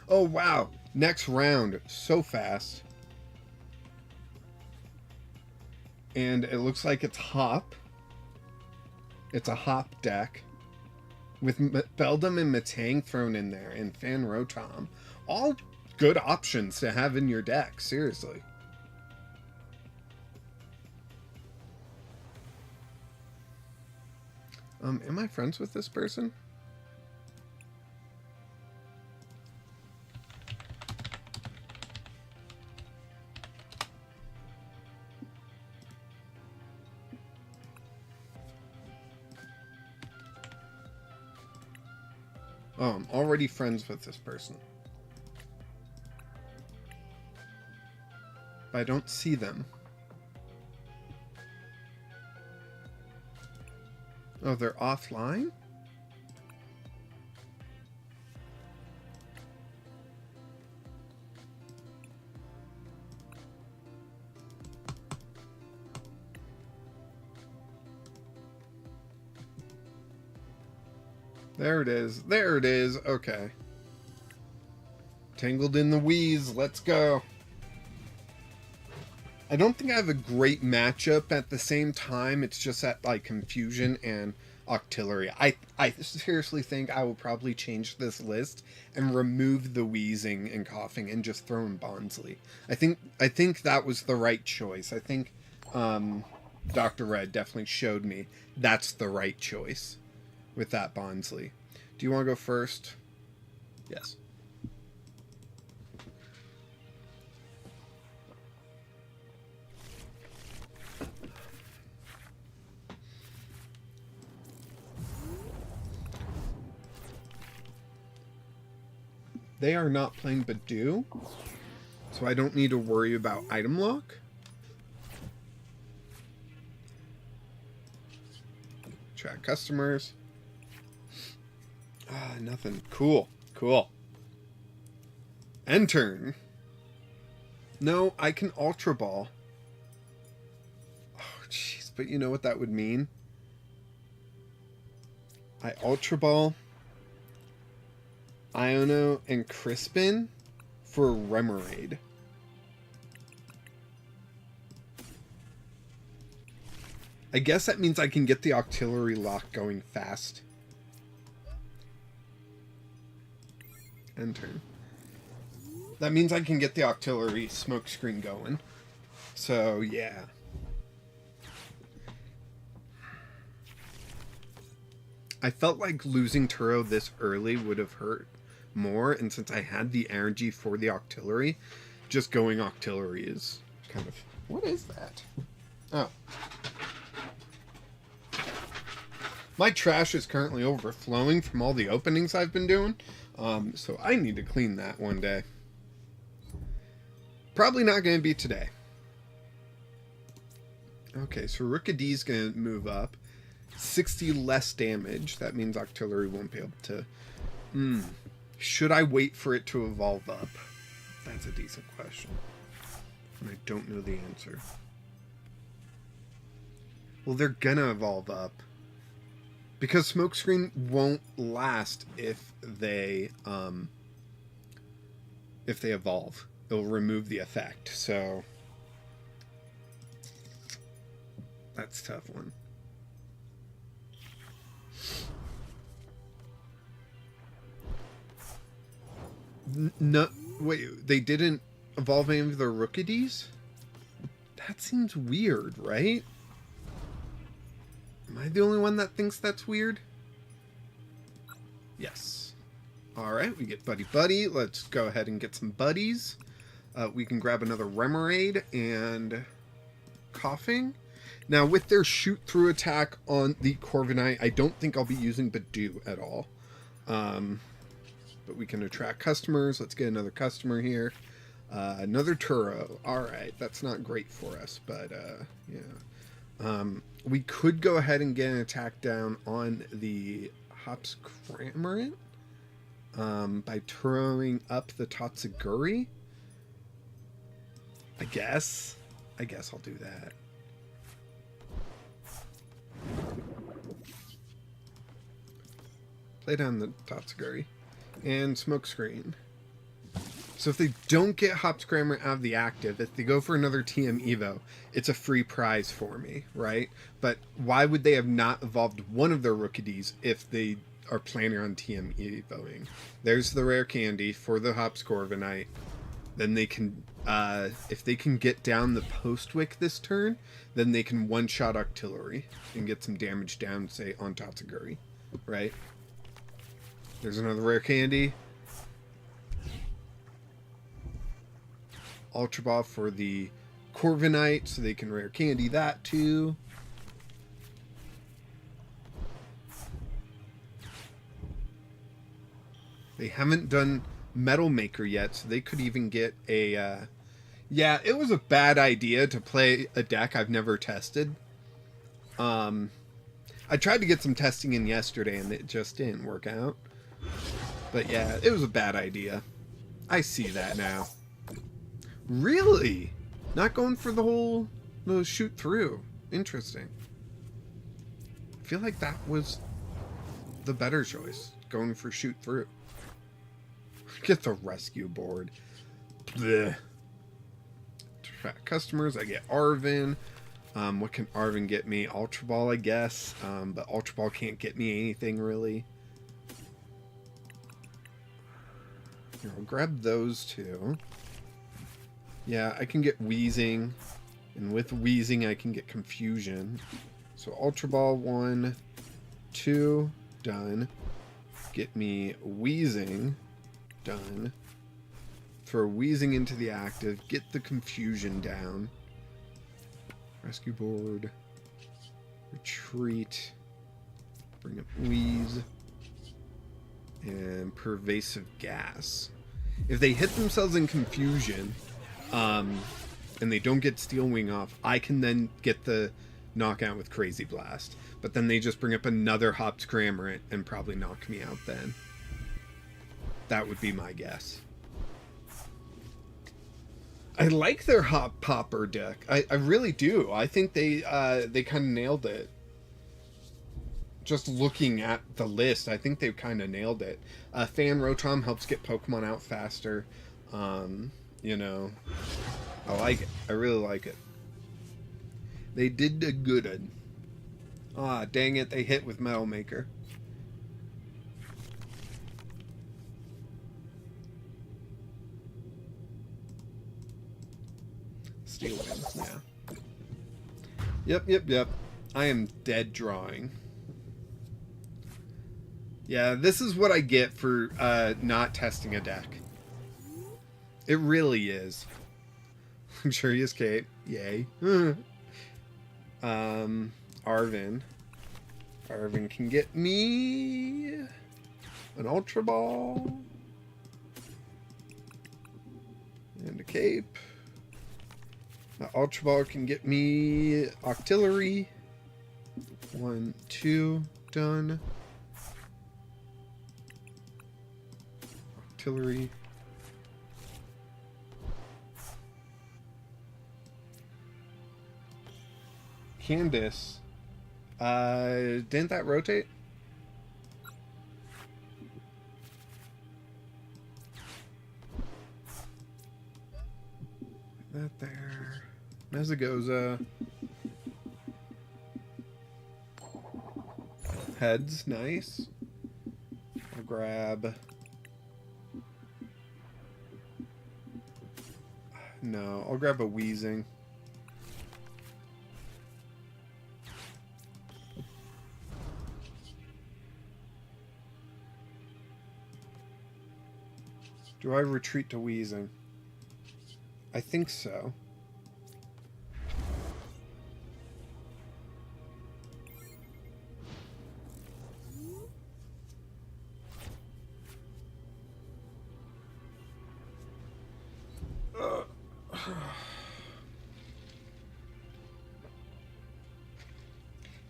Oh, wow. Next round. So fast. And it looks like it's Hop. It's a Hop deck. With Beldum and Matang thrown in there. And Fan Rotom. All good options to have in your deck. Seriously. Am I friends with this person? Oh, I'm already friends with this person. But I don't see them. Oh, they're offline? There it is. There it is. Okay. Tangled in the Wheeze. Let's go. I don't think I have a great matchup at the same time. It's just that, like, Confusion and Octillery. I seriously think I will probably change this list and remove the wheezing and coughing and just throw in Bonsly. I think that was the right choice. I think Dr. Red definitely showed me that's the right choice with that Bonsly. Do you want to go first? Yes. They are not playing Badoo, so I don't need to worry about item lock. Track customers. Ah, nothing. Cool. Cool. End turn. No, I can Ultra Ball. Oh, jeez. But you know what that would mean? I Ultra Ball Iono and Crispin for Remoraid. I guess that means I can get the Octillery lock going fast. End turn. That means I can get the Octillery smokescreen going. So, yeah. I felt like losing Turo this early would have hurt more, and since I had the energy for the Octillery, just going Octillery is kind of... What is that? Oh. My trash is currently overflowing from all the openings I've been doing, so I need to clean that one day. Probably not going to be today. Okay, so Rookiedee's going to move up. 60 less damage. That means Octillery won't be able to... Should I wait for it to evolve up? That's a decent question. And I don't know the answer. Well, they're gonna evolve up. Because Smokescreen won't last if they evolve. It'll remove the effect, so... That's a tough one. No, wait, they didn't evolve any of their Rookidees? That seems weird, right? Am I the only one that thinks that's weird? Yes. Alright, we get Buddy Buddy. Let's go ahead and get some buddies. We can grab another Remoraid and Coughing. Now, with their shoot-through attack on the Corviknight, I don't think I'll be using Badoo at all. But we can attract customers. Let's get another customer here. Another Turo. Alright, that's not great for us, but yeah. We could go ahead and get an attack down on the Hops Cramorant by Turoing up the Tatsuguri. I guess I'll do that. Play down the Tatsuguri and Smokescreen. So if they don't get Hops Cramorant out of the active, if they go for another TM Evo, it's a free prize for me, right? But why would they have not evolved one of their Rookies if they are planning on TM Evoing? There's the rare candy for the Hops Corviknight. Then they can, if they can get down the Postwick this turn, then they can one-shot Octillery and get some damage down, say, on Tatsuguri, right? There's another rare candy. Ultra Ball for the Corviknight, so they can rare candy that too. They haven't done Metal Maker yet, so they could even get a... yeah, it was a bad idea to play a deck I've never tested. I tried to get some testing in yesterday, and it just didn't work out. But yeah, it was a bad idea. I see that now. Really? Not going for the shoot through. Interesting. I feel like that was the better choice. Going for shoot through. Get the rescue board. Blech. Track customers. I get Arvin. What can Arvin get me? Ultra Ball, I guess. But Ultra Ball can't get me anything really. Here, I'll grab those two. Yeah, I can get Wheezing, and with Wheezing I can get Confusion. So Ultra Ball 1, 2, done. Get me Wheezing, done. Throw Wheezing into the active, get the Confusion down. Rescue board. Retreat. Bring up Wheeze. And Pervasive Gas. If they hit themselves in Confusion... and they don't get Steel Wing off, I can then get the knockout with Crazy Blast. But then they just bring up another Hops Cramorant and probably knock me out then. That would be my guess. I like their PAUPER deck. I really do. I think they kind of nailed it. Just looking at the list, I think they've kind of nailed it. Fan Rotom helps get Pokemon out faster. You know, I like it. I really like it. They did a good one. Ah, dang it, they hit with Metal Maker. Steel Wing, yeah. Yep. I am dead drawing. Yeah, this is what I get for not testing a deck. It really is. Luxurious Cape. Yay. Arvin. Arvin can get me an Ultra Ball. And a Cape. The Ultra Ball can get me Octillery. 1, 2, done. Octillery. Candace. Didn't that rotate? That there. Mezagoza. Heads, nice. I'll grab... No, I'll grab a Wheezing. Do I retreat to Wheezing? I think so.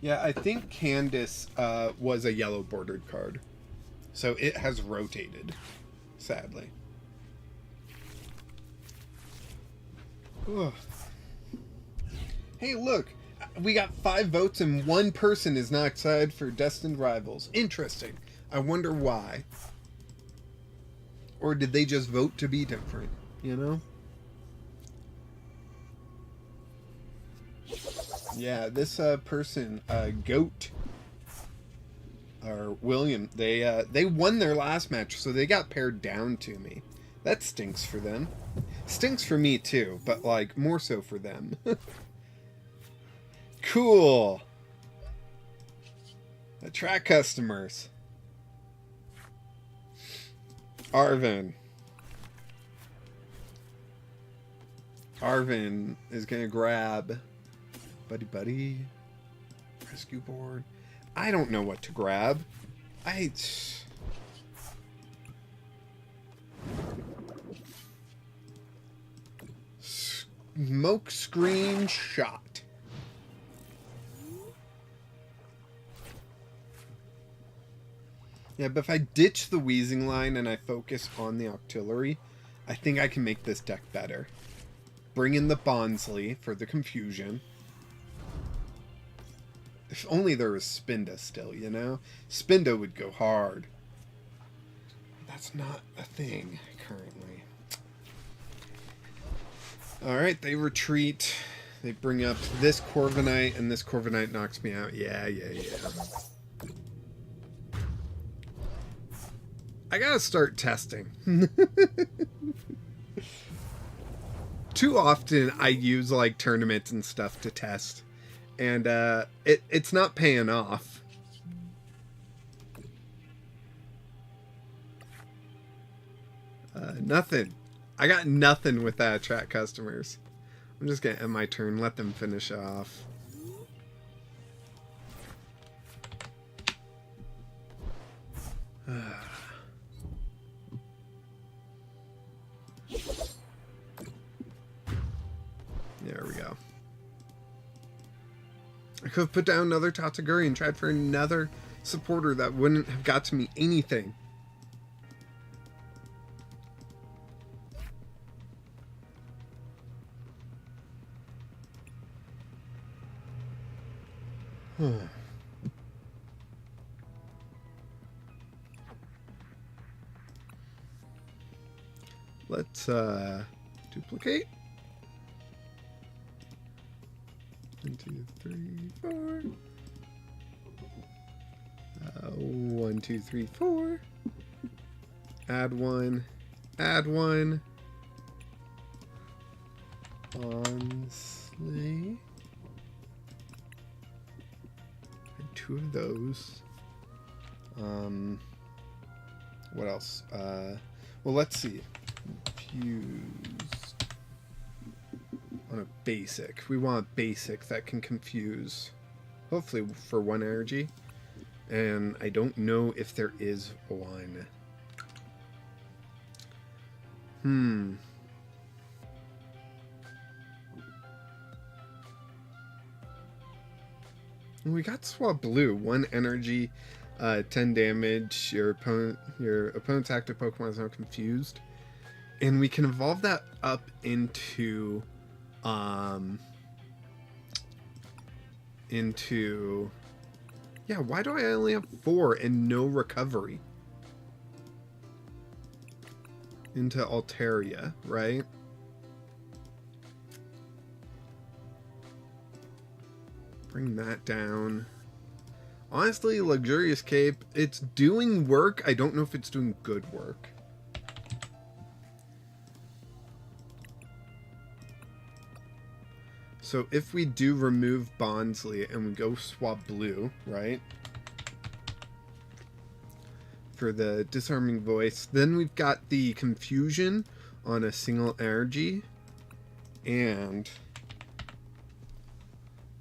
Yeah, I think Candace was a yellow bordered card. So it has rotated, sadly. Ugh. Hey, look! We got 5 votes and 1 person is not excited for Destined Rivals. Interesting. I wonder why. Or did they just vote to be different, you know? Yeah, this person, Goat, or William, they won their last match, so they got paired down to me. That stinks for them. Stinks for me too, but like more so for them. Cool. Attract customers. Arvin is gonna grab Buddy rescue board. I don't know what to grab. Smoke screen shot. Yeah, but if I ditch the Wheezing line and I focus on the Octillery, I think I can make this deck better. Bring in the Bonsly for the confusion. If only there was Spinda still, you know? Spinda would go hard. That's not a thing currently. Alright, they retreat. They bring up this Corviknight, and this Corviknight knocks me out. Yeah. I gotta start testing. Too often I use like tournaments and stuff to test. And it's not paying off. Nothing. I got nothing with that attract customers. I'm just gonna end my turn, let them finish off. There we go. I could have put down another Tatsuguri and tried for another supporter that wouldn't have got to me anything. Let's duplicate. 1, 2, 3, 4. 1, 2, 3, 4. Add one. Add one. Bonsly. Add 2 of those. What else? Well, let's see. Confused on a basic. We want a basic that can confuse, hopefully for 1 energy, and I don't know if there is one. We got Swap Blue, 1 energy, 10 damage. Your opponent's active Pokemon is now confused. And we can evolve that up into yeah, why do I only have 4 and no recovery? Into Altaria, right? Bring that down. Honestly, Luxurious Cape, it's doing work. I don't know if it's doing good work. So if we do remove Bonsly and we go swap Blue, right? For the Disarming Voice, then we've got the Confusion on a single energy. And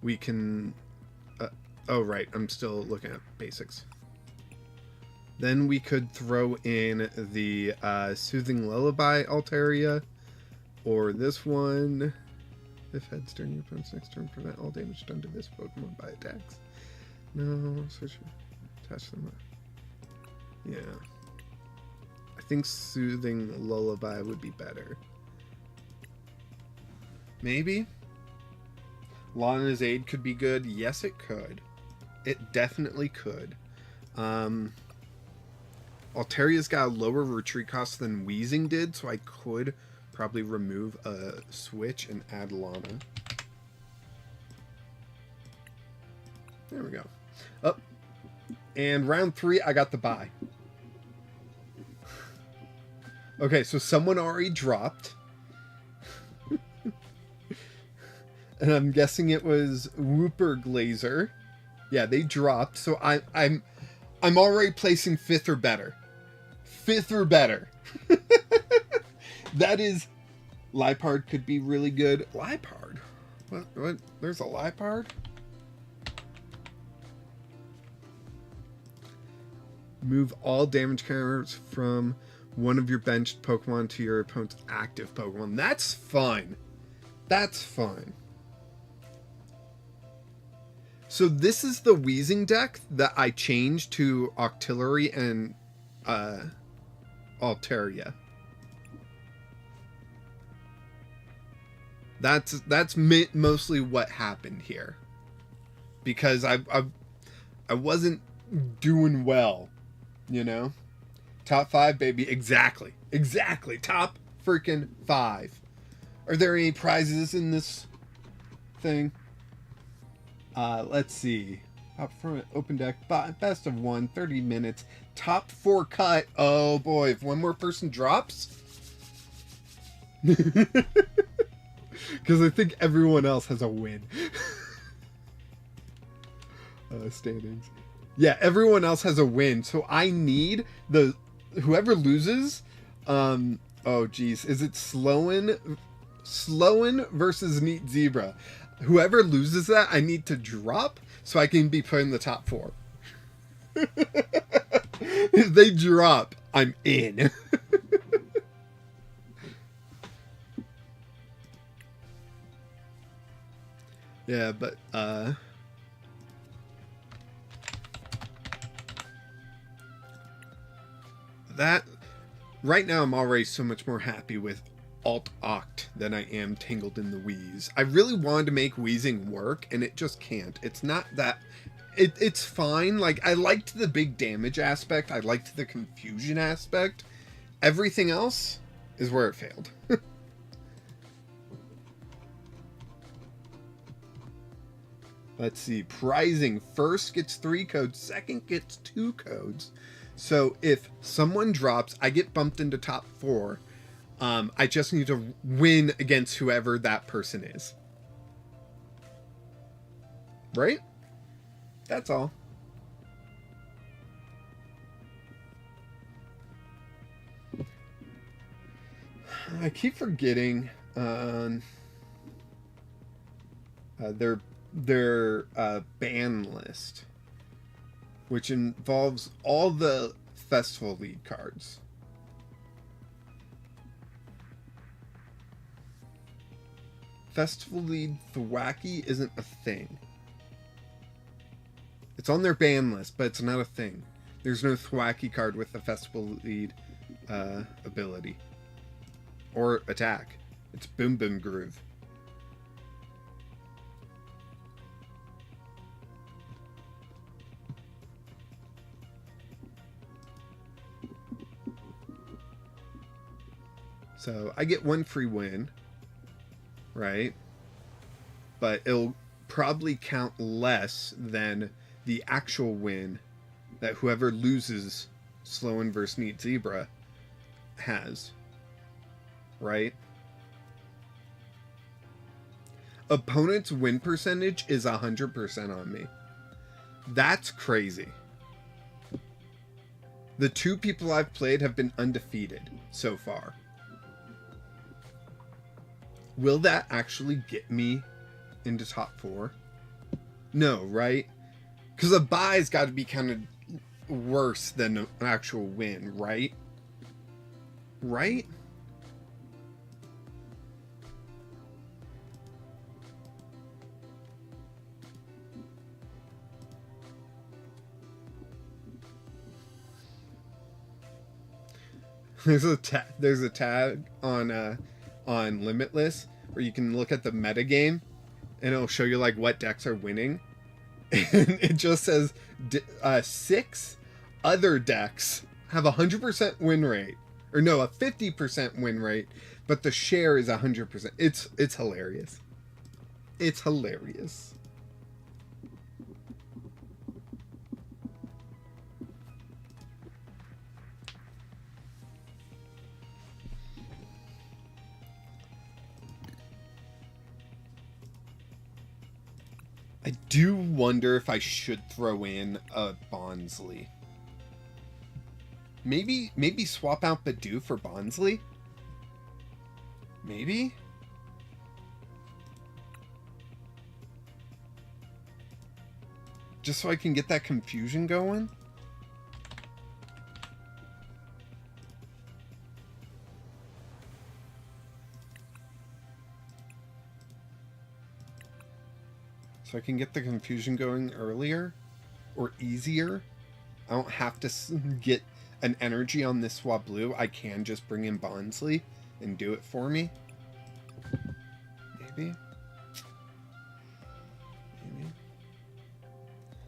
we can... oh, right. I'm still looking at basics. Then we could throw in the Soothing Lullaby Altaria. Or this one... If heads during your opponent's next turn, prevent all damage done to this Pokemon by attacks. No, switch. Attach them up. Yeah. I think Soothing Lullaby would be better. Maybe? Lana's Aid could be good. Yes, it could. It definitely could. Alteria's got a lower retreat cost than Weezing did, so I could probably remove a switch and add Lana. There we go. Oh, and round 3, I got the bye. Okay, so someone already dropped. And I'm guessing it was Whooper Glazer. Yeah, they dropped. So I'm already placing 5th or better. 5th or better. That is... Liepard could be really good. Liepard? What? There's a Liepard? Move all damage counters from one of your benched Pokemon to your opponent's active Pokemon. That's fine. That's fine. So this is the Weezing deck that I changed to Octillery and Altaria. That's mostly what happened here, because I wasn't doing well, you know. Top 5, baby. Exactly. Top freaking 5. Are there any prizes in this thing? Let's see. Top front, open deck, best of 1, 30 minutes, top 4 cut. Oh boy, if one more person drops. Because I think everyone else has a win. Standings. Yeah, everyone else has a win. So I need whoever loses. Oh geez, is it Sloan versus Neat Zebra? Whoever loses that, I need to drop so I can be put in the top 4. If they drop, I'm in. Yeah, but that right now I'm already so much more happy with Alt-Oct than I am Tangled in the Wheeze. I really wanted to make Weezing work, and it just can't. It's not that... It's fine. Like, I liked the big damage aspect. I liked the confusion aspect. Everything else is where it failed. Let's see. Prizing. First gets 3 codes. Second gets 2 codes. So if someone drops, I get bumped into top 4. I just need to win against whoever that person is. Right? That's all. I keep forgetting their ban list, which involves all the festival lead cards. Festival lead Thwacky isn't a thing. It's on their ban list, but it's not a thing. There's no Thwacky card with the festival lead ability or attack. It's Boom Boom Groove. So I get 1 free win, right? But it'll probably count less than the actual win that whoever loses Sloan vs. Neat Zebra has, right? Opponent's win percentage is 100% on me. That's crazy. The 2 people I've played have been undefeated so far. Will that actually get me into top 4? No, right? Because a bye's got to be kind of worse than an actual win, right? Right? There's a tag on Limitless where you can look at the metagame and it'll show you like what decks are winning. And it just says 6 other decks have a 100% win rate, or no, a 50% win rate, but the share is 100%. It's hilarious. It's hilarious. I do wonder if I should throw in a Bonsly. Maybe swap out Badu for Bonsly? Maybe? Just so I can get that confusion going? So I can get the confusion going earlier or easier. I don't have to get an energy on this swap blue. I can just bring in Bonsly and do it for me. Maybe.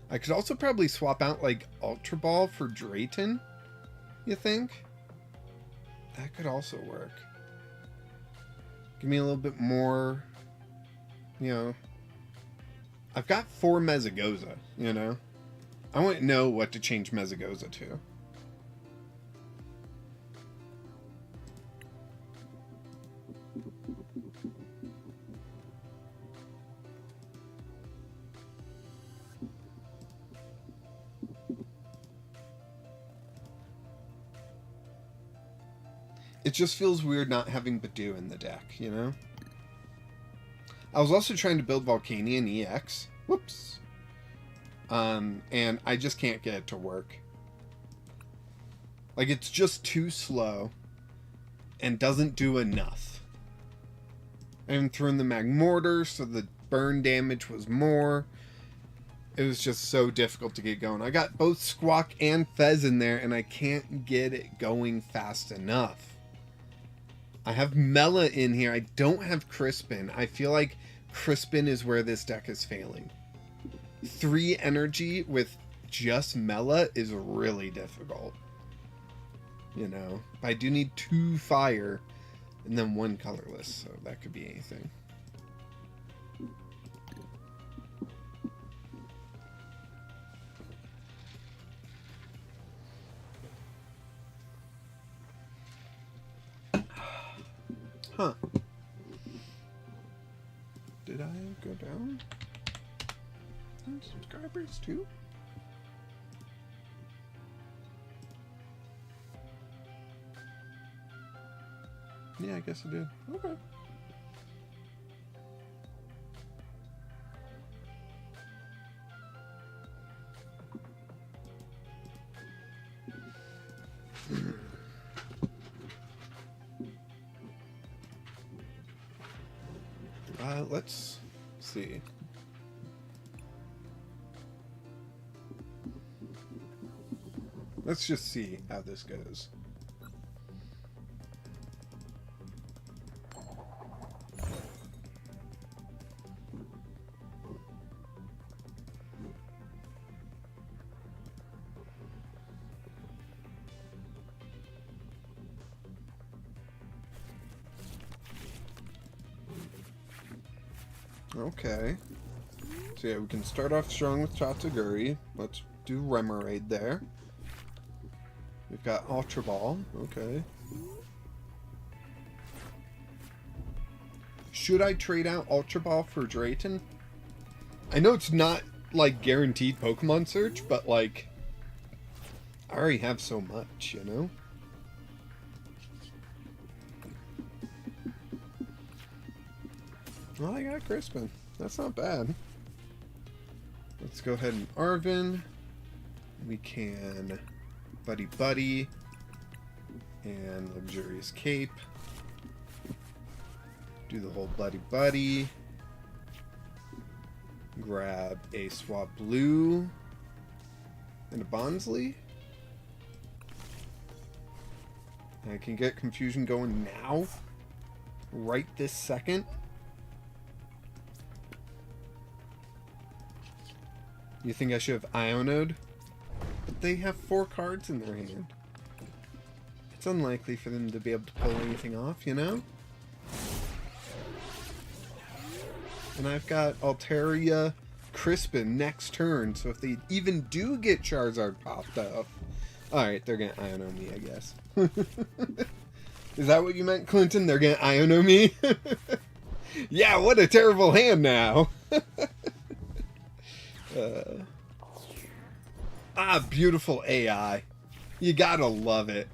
I could also probably swap out like Ultra Ball for Drayton. You think? That could also work. Give me a little bit more, you know. I've got 4 Mezagoza, you know? I wouldn't know what to change Mezagoza to. It just feels weird not having Badu in the deck, you know? I was also trying to build Volcanion EX. Whoops. And I just can't get it to work. Like, it's just too slow and doesn't do enough. I even threw in the Magmortar, so the burn damage was more. It was just so difficult to get going. I got both Squawk and Fez in there, and I can't get it going fast enough. I have Mela in here. I don't have Crispin. I feel like Crispin is where this deck is failing. 3 energy with just Mela is really difficult. You know, I do need 2 fire and then 1 colorless, so that could be anything. Huh. Did I go down? Subscribers too? Yeah, I guess I did. Okay. Let's see. Let's just see how this goes. Okay. So yeah, we can start off strong with Chatsuguri. Let's do Remoraid there. We've got Ultra Ball. Okay. Should I trade out Ultra Ball for Drayton? I know it's not, like, guaranteed Pokemon search, but, like, I already have so much, you know? Well, I got Crispin. That's not bad. Let's go ahead and Arvin. We can Buddy Buddy and Luxurious Cape. Do the whole Buddy Buddy. Grab a Swap Blue and a Bonsly. I can get confusion going now. Right this second. You think I should have Ionoed? But they have 4 cards in their hand. It's unlikely for them to be able to pull anything off, you know? And I've got Altaria Crispin next turn, so if they even do get Charizard popped up... Alright, they're gonna Iono me, I guess. Is that what you meant, Clinton? They're gonna Iono me? Yeah, what a terrible hand now! Beautiful AI. You gotta love it.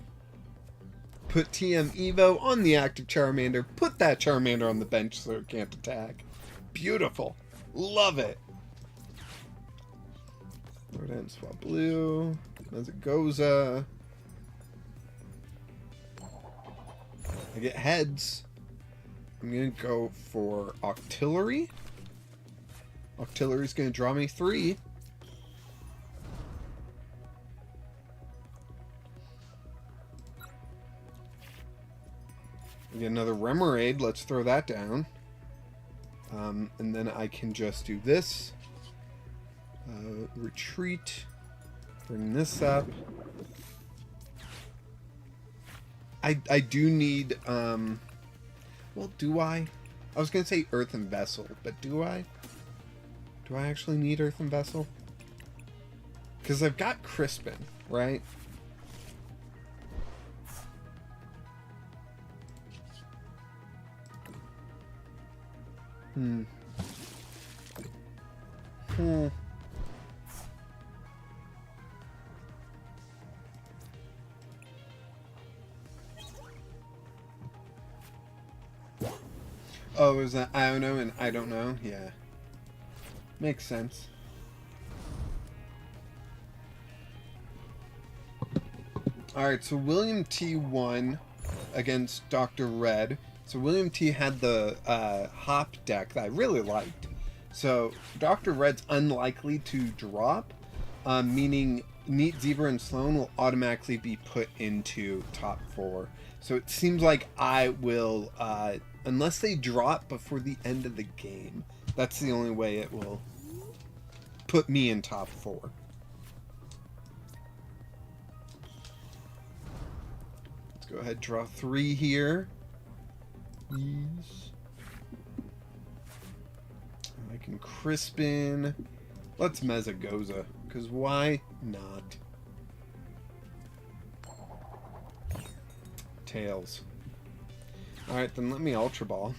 Put TM Evo on the active Charmander. Put that Charmander on the bench so it can't attack. Beautiful. Love it. Lord and Swap Blue. Mezagoza. I get heads. I'm gonna go for Octillery. Octillery's gonna draw me 3. I get another Remoraid. Let's throw that down. And then I can just do this. Retreat. Bring this up. I do need... well, do I? I was going to say Earthen Vessel, but do I? Do I actually need Earthen Vessel? Because I've got Crispin, right? Oh, is that I don't know and I don't know? Yeah. Makes sense. Alright, so William T won against Dr. Red. So William T had the Hop deck that I really liked. So Dr. Red's unlikely to drop, meaning Neat Zebra and Sloan will automatically be put into top 4. So it seems like I will, unless they drop before the end of the game, that's the only way it will put me in top 4. Let's go ahead, draw 3 here. Yes. I can Crispin. Let's Mezagoza, because why not? Tails. Alright, then let me Ultra Ball.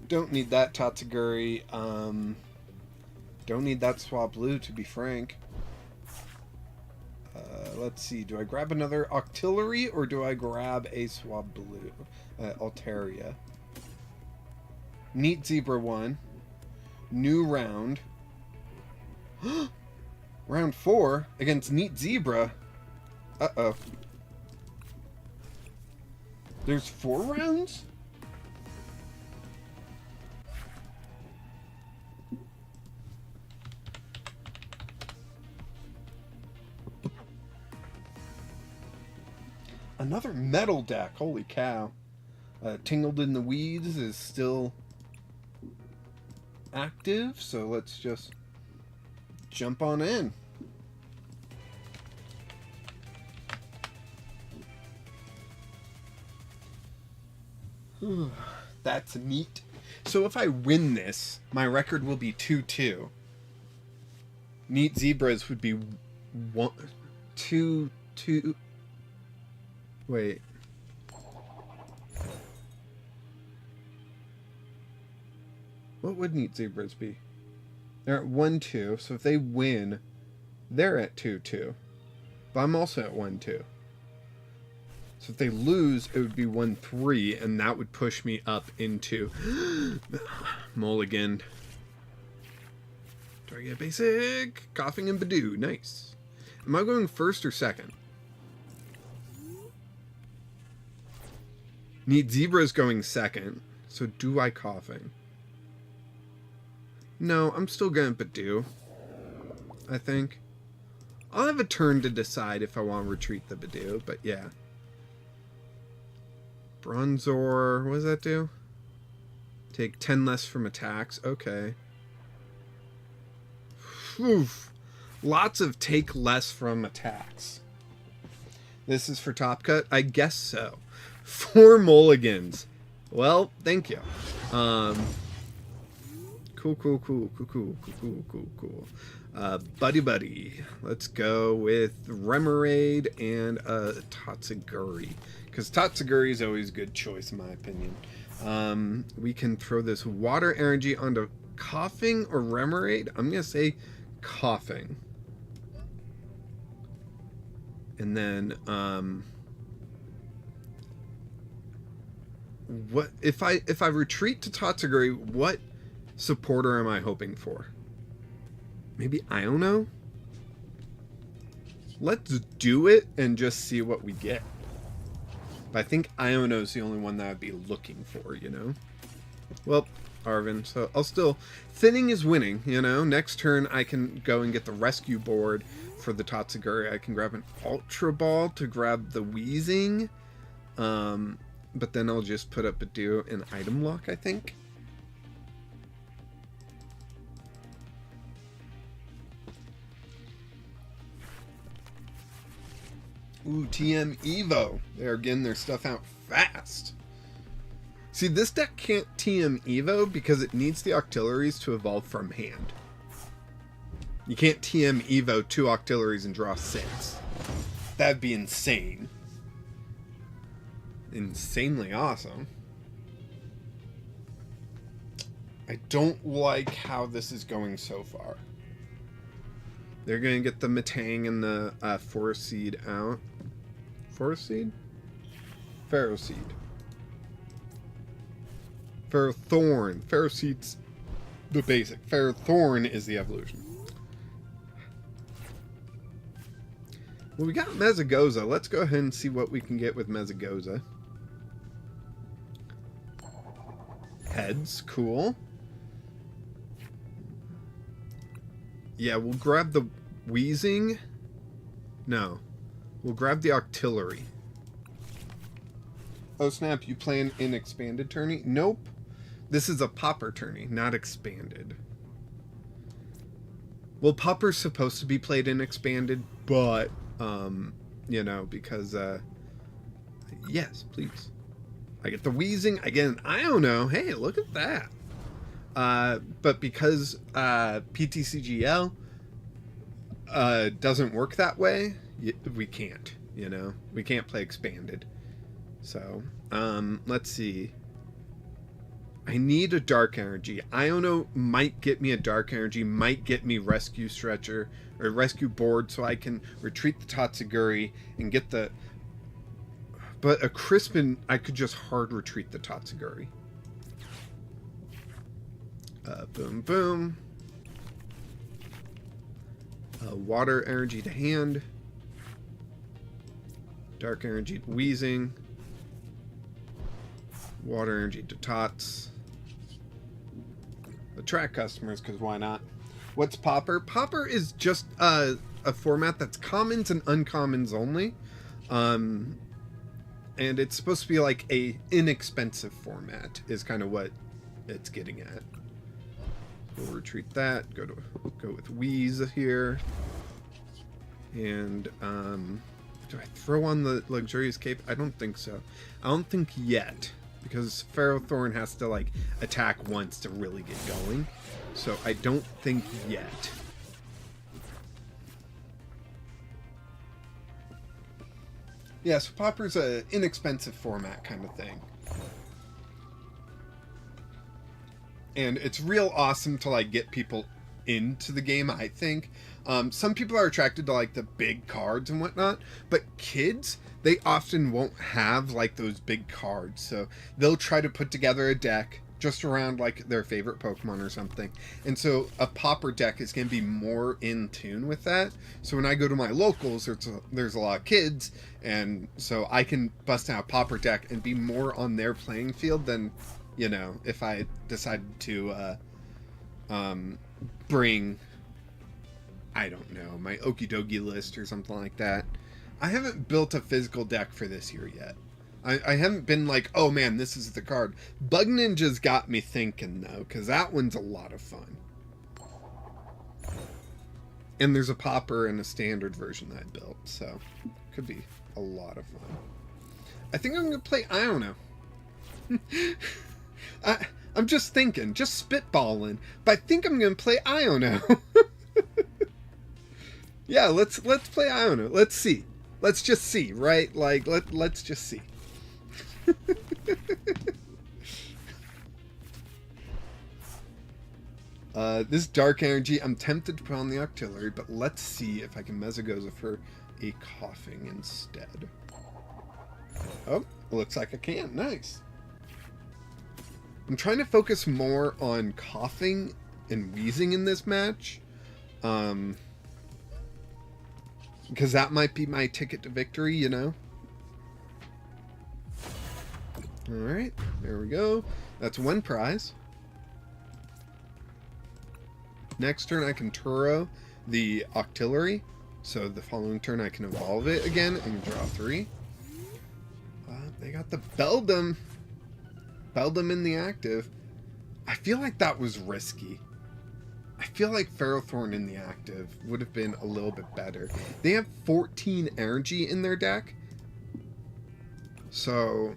Don't need that Tatsuguri. Don't need that Swap Blue, to be frank. Let's see. Do I grab another Octillery, or do I grab a Swap Blue? Altaria. Neat Zebra 1. New round. Round 4 against Neat Zebra. Uh-oh. There's 4 rounds? Another metal deck. Holy cow. Tingled in the Weeds is still active, so let's just jump on in. That's neat. So if I win this, my record will be 2-2. Neat Zebras would be 2-2. Wait. What would Neat Zebras be? They're at 1-2, so if they win, they're at 2-2. But I'm also at 1-2. So if they lose, it would be 1-3, and that would push me up into Mulligan. Do I get basic? Coughing and Badoo. Nice. Am I going first or second? Neat Zebra's going second. So do I coughing? No, I'm still going Badoo. I think. I'll have a turn to decide if I want to retreat the Badoo, but yeah. Bronzor, what does that do? Take 10 less from attacks. Okay. Oof. Lots of take less from attacks. This is for Top Cut? I guess so. 4 mulligans. Well, thank you. Cool. Buddy. Let's go with Remoraid and Tatsuguri. Because Tatsuguri is always a good choice, in my opinion. We can throw this water energy onto Coughing or Remoraid. I'm going to say Coughing. And then, what if I retreat to Tatsuguri, what supporter am I hoping for? Maybe Iono? Let's do it and just see what we get. But I think Iono is the only one that I'd be looking for, you know? Well, Arvin, so I'll still... Thinning is winning, you know? Next turn I can go and get the rescue board for the Tatsuguri. I can grab an Ultra Ball to grab the Wheezing. But then I'll just put up a Duo and Item Lock, I think. Ooh, TM Evo. They're getting their stuff out fast. See, this deck can't TM Evo because it needs the Octilleries to evolve from hand. You can't TM Evo 2 Octilleries and draw 6. That'd be insane. Insanely awesome. I don't like how this is going so far. They're going to get the Metang and the Forest Seed out. Forest Seed? Pharaoh Seed. Ferrothorn. Pharaoh Seed's the basic. Ferrothorn is the evolution. Well, we got Mezagoza. Let's go ahead and see what we can get with Mezagoza. Heads. Cool. Yeah, we'll grab the Wheezing. No. We'll grab the Octillery. Oh snap, you playing in expanded tourney? Nope. This is a Pauper tourney, not expanded. Well, Pauper's supposed to be played in expanded, but, you know, because, yes, please. I get the Wheezing, I get an Iono. Hey, look at that. But because PTCGL doesn't work that way, we can't, you know? We can't play expanded. So, let's see. I need a Dark Energy. Iono might get me a Dark Energy, might get me Rescue Stretcher, or Rescue Board, so I can retreat the Tatsuguri and get the... But a Crispin, I could just hard retreat the Tatsuguri. Boom. Water Energy to hand. Dark Energy to Wheezing. Water Energy to Tots. Attract customers, because why not? What's Pauper? Pauper is just a format that's commons and uncommons only. And it's supposed to be like a inexpensive format, is kind of what it's getting at. We'll retreat that. Go with Wheeze here. And do I throw on the Luxurious Cape? I don't think so. I don't think yet, because Ferrothorn has to like attack once to really get going. So I don't think yet. Yeah, so Pauper's an inexpensive format kind of thing. And it's real awesome to like get people into the game, I think. Some people are attracted to like the big cards and whatnot, but kids, they often won't have like those big cards. So they'll try to put together a deck just around like their favorite Pokemon or something. And so a Pauper deck is going to be more in tune with that. So when I go to my locals, there's a lot of kids, and so I can bust out a Pauper deck and be more on their playing field than, you know, if I decided to bring, I don't know, my Okie Dokie list or something like that. I haven't built a physical deck for this year yet. I haven't been like, oh man, this is the card. Bug Ninja's got me thinking, though, because that one's a lot of fun. And there's a Pauper and a standard version that I built, so could be a lot of fun. I think I'm going to play Iono. I'm just thinking, just spitballing, but I think I'm going to play Iono. Yeah, let's play Iono. Let's see. Let's just see, right? Like, let's just see. This Dark Energy, I'm tempted to put on the Octillery, but let's see if I can Mezagoza for a Coughing instead. Oh, looks like I can. Nice. I'm trying to focus more on Coughing and Wheezing in this match. Because that might be my ticket to victory, you know? Alright, there we go. That's one prize. Next turn I can Turo the Octillery. So the following turn I can evolve it again and draw 3. They got the Beldum. Beldum in the active. I feel like that was risky. I feel like Ferrothorn in the active would have been a little bit better. They have 14 energy in their deck. So...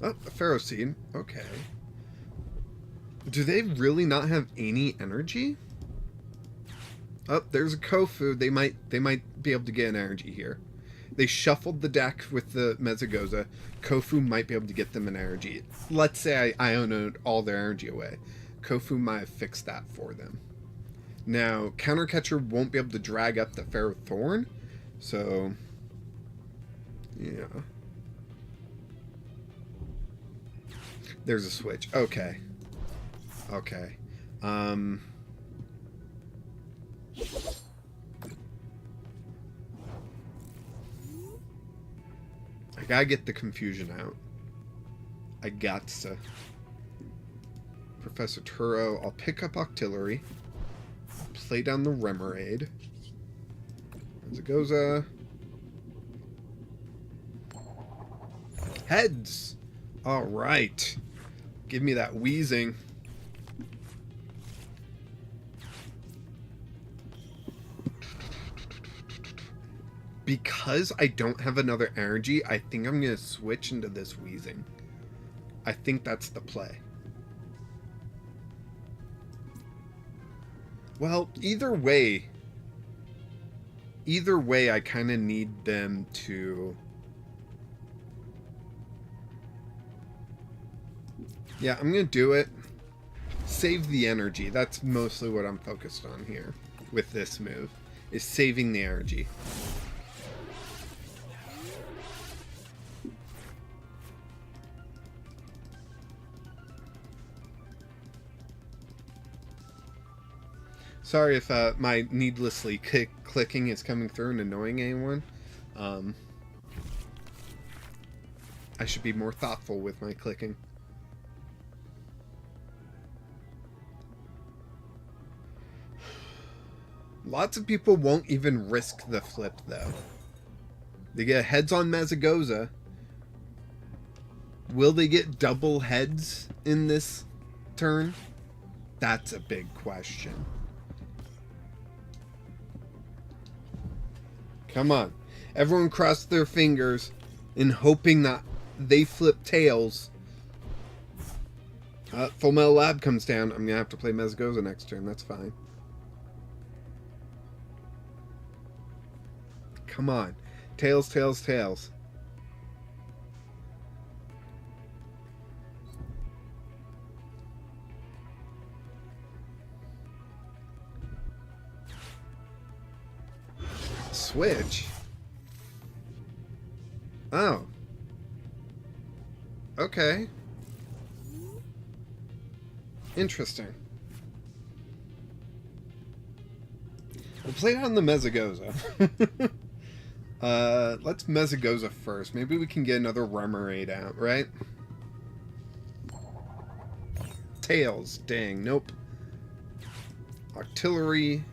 Oh, a Ferroseed. Okay. Do they really not have any energy? Oh, there's a Kofu. They might be able to get an energy here. They shuffled the deck with the Mezagoza. Kofu might be able to get them an energy. Let's say I Ionoed all their energy away. Kofu might have fixed that for them. Now, Countercatcher won't be able to drag up the Ferrothorn. So, yeah. There's a switch. Okay. Okay. I gotta get the confusion out. I got to. Professor Turo. I'll pick up Octillery. Play down the Remoraid. Mezagoza. Heads! Alright. Give me that Wheezing. Because I don't have another energy, I think I'm going to switch into this Wheezing. I think that's the play. Well, either way, I kind of need them to... Yeah, I'm going to do it. Save the energy. That's mostly what I'm focused on here with this move, is saving the energy. Sorry if my needlessly clicking is coming through and annoying anyone. I should be more thoughtful with my clicking. Lots of people won't even risk the flip, though. They get heads on Mezagoza. Will they get double heads in this turn? That's a big question. Come on. Everyone cross their fingers in hoping that they flip tails. Full Metal Lab comes down. I'm going to have to play Mezagoza next turn. That's fine. Come on. Tails, tails, tails. Switch? Oh. Okay. Interesting. We'll play it on the Mezagoza. Let's Mezagoza first. Maybe we can get another Remoraid out, right? Tails. Dang. Nope. Octillery.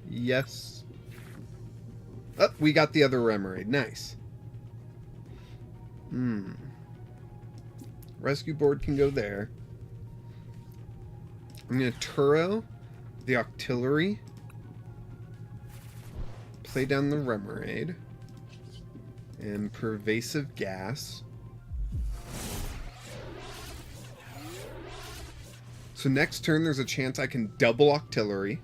Yes. Oh, we got the other Remoraid. Nice. Rescue board can go there. I'm going to Turo the Octillery. Play down the Remoraid. And Pervasive Gas. So next turn there's a chance I can double Octillery.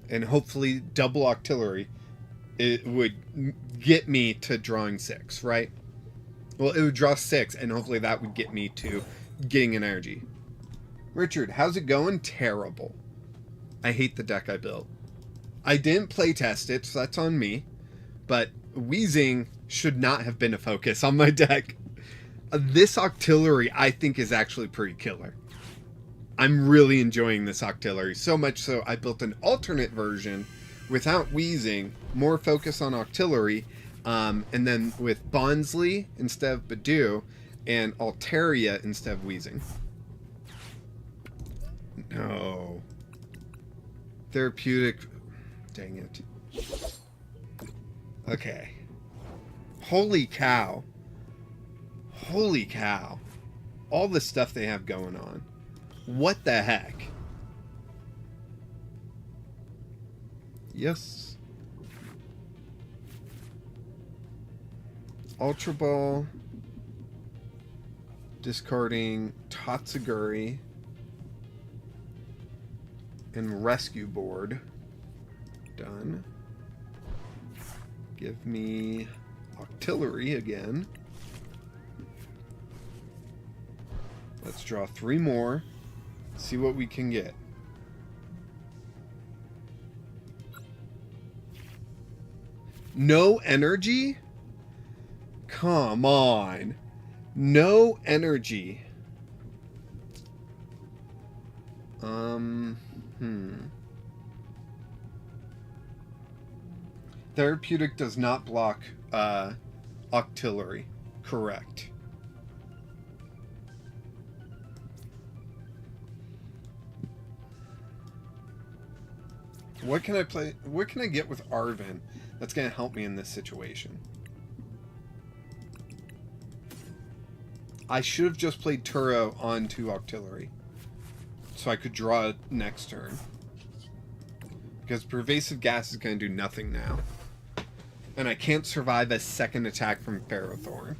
And hopefully double Octillery, it would get me to drawing 6, right? Well, it would draw 6, and hopefully that would get me to getting an energy. Richard, how's it going? Terrible. I hate the deck I built. I didn't play test it, so that's on me. But wheezing should not have been a focus on my deck. This Octillery, I think, is actually pretty killer. I'm really enjoying this Octillery, so much so I built an alternate version without wheezing, more focus on Octillery, and then with Bonsly instead of Badoo, and Altaria instead of wheezing. No. Therapeutic. Dang it. Okay. Holy cow. Holy cow. All the stuff they have going on. What the heck? Yes. Ultra Ball. Discarding Tatsuguri. And Rescue Board. Done. Give me Octillery again. Let's draw 3 more. See what we can get. No energy? Come on. No energy. Therapeutic does not block Octillery. Correct. What can I play? What can I get with Arven that's going to help me in this situation? I should have just played Turo onto Octillery, so I could draw it next turn. Because Pervasive Gas is going to do nothing now. And I can't survive a second attack from Ferrothorn.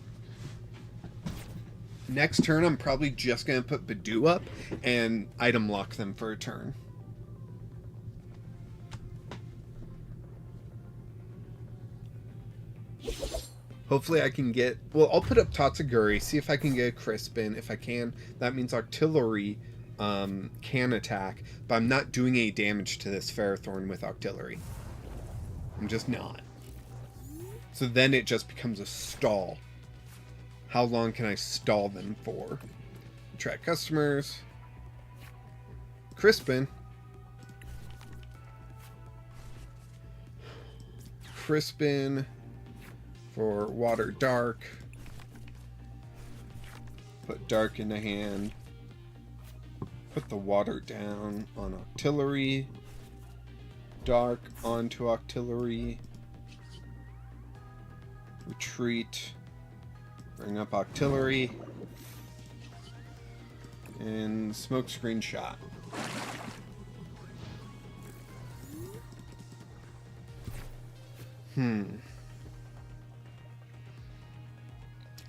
Next turn, I'm probably just going to put Badoo up and item lock them for a turn. Hopefully I can get... Well, I'll put up Tatsuguri, see if I can get a Crispin. If I can, that means Octillery can attack. But I'm not doing any damage to this Ferrothorn with Octillery. I'm just not. So then it just becomes a stall. How long can I stall them for? Attract customers. Crispin. Crispin for Water Dark. Put Dark in the hand. Put the Water down on Octillery. Dark onto Octillery. Retreat. Bring up Octillery. And Smokescreen Shot. And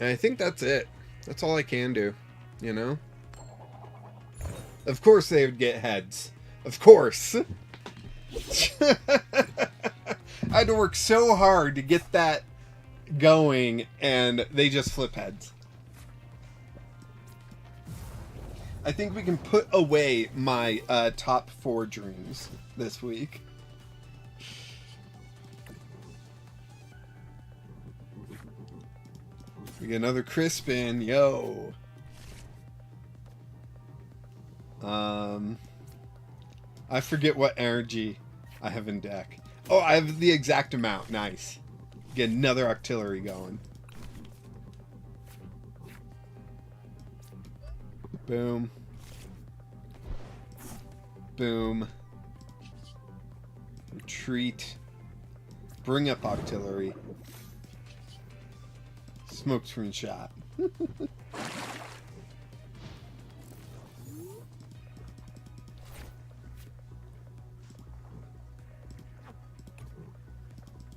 I think that's it. That's all I can do, you know? Of course they would get heads. Of course. I had to work so hard to get that going, and they just flip heads. I think we can put away my top 4 dreams this week. We get another Crispin, yo. I forget what energy I have in deck. Oh, I have the exact amount. Nice. Get another Octillery going. Boom. Boom. Retreat. Bring up artillery. Smoke screen shot.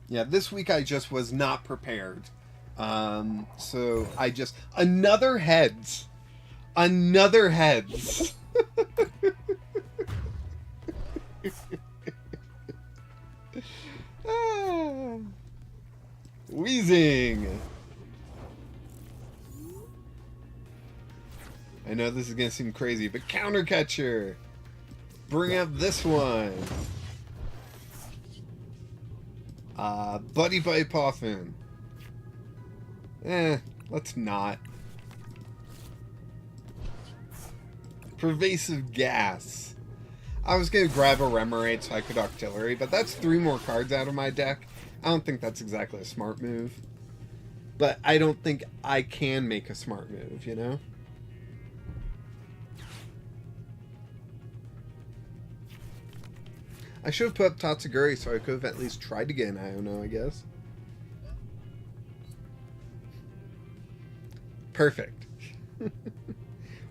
Yeah, this week I just was not prepared. So I just... Another heads! Another heads! Wheezing! I know this is gonna seem crazy, but counter catcher! Bring up this one! Buddy Buddy Poffin. Let's not. Pervasive Gas. I was gonna grab a Remoraid so I could artillery, but that's 3 more cards out of my deck. I don't think that's exactly a smart move. But I don't think I can make a smart move, you know? I should have put up Tatsuguri so I could have at least tried to get an Iono, I guess. Perfect.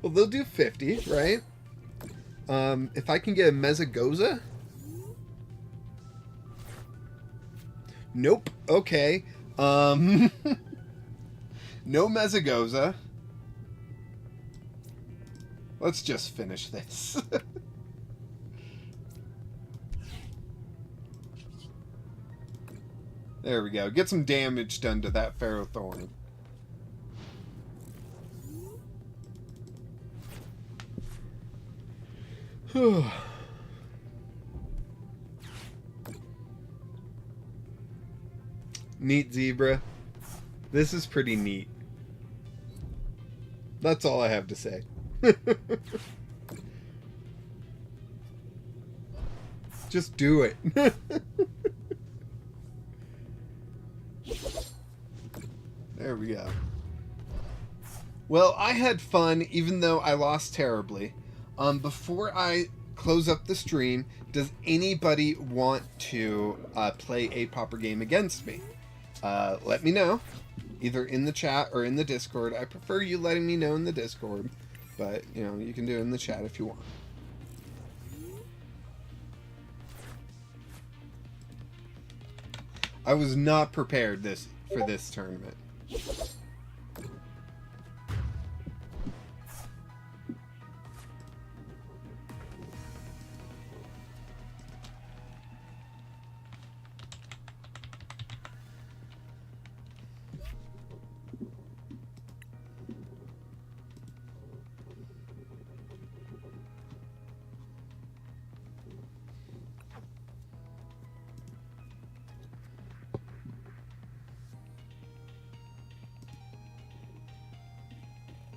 Well, they'll do 50, right? If I can get a Mezagoza? Nope. Okay. No Mezagoza. Let's just finish this. There we go. Get some damage done to that Ferrothorn. Neat zebra. This is pretty neat. That's all I have to say. Just do it. There we go. Well, I had fun, even though I lost terribly. Before I close up the stream, does anybody want to play a Pauper game against me? Let me know, either in the chat or in the Discord. I prefer you letting me know in the Discord, but, you know, you can do it in the chat if you want. I was not prepared for this tournament.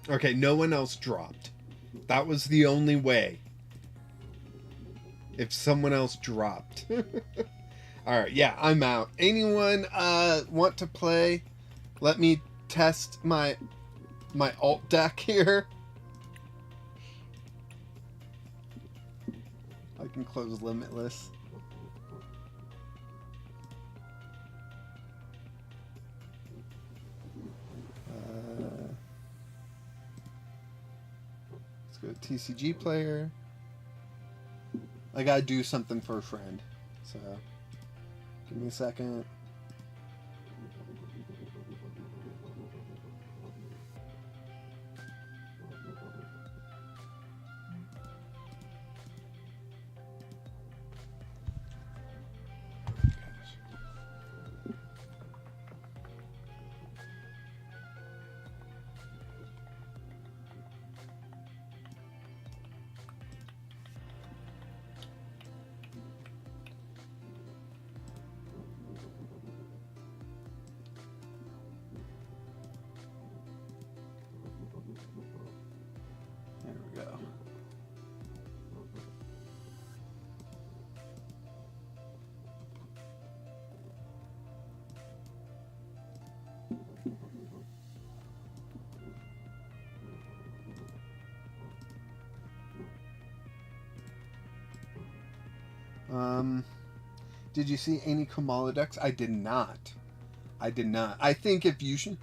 Okay, no one else dropped. That was the only way. If someone else dropped. Alright, yeah, I'm out. Anyone want to play? Let me test my alt deck here. I can close Limitless. Let's go TCG player. I gotta do something for a friend. So, give me a second. Did you see any Kamala decks? I did not. I did not. I think if you should...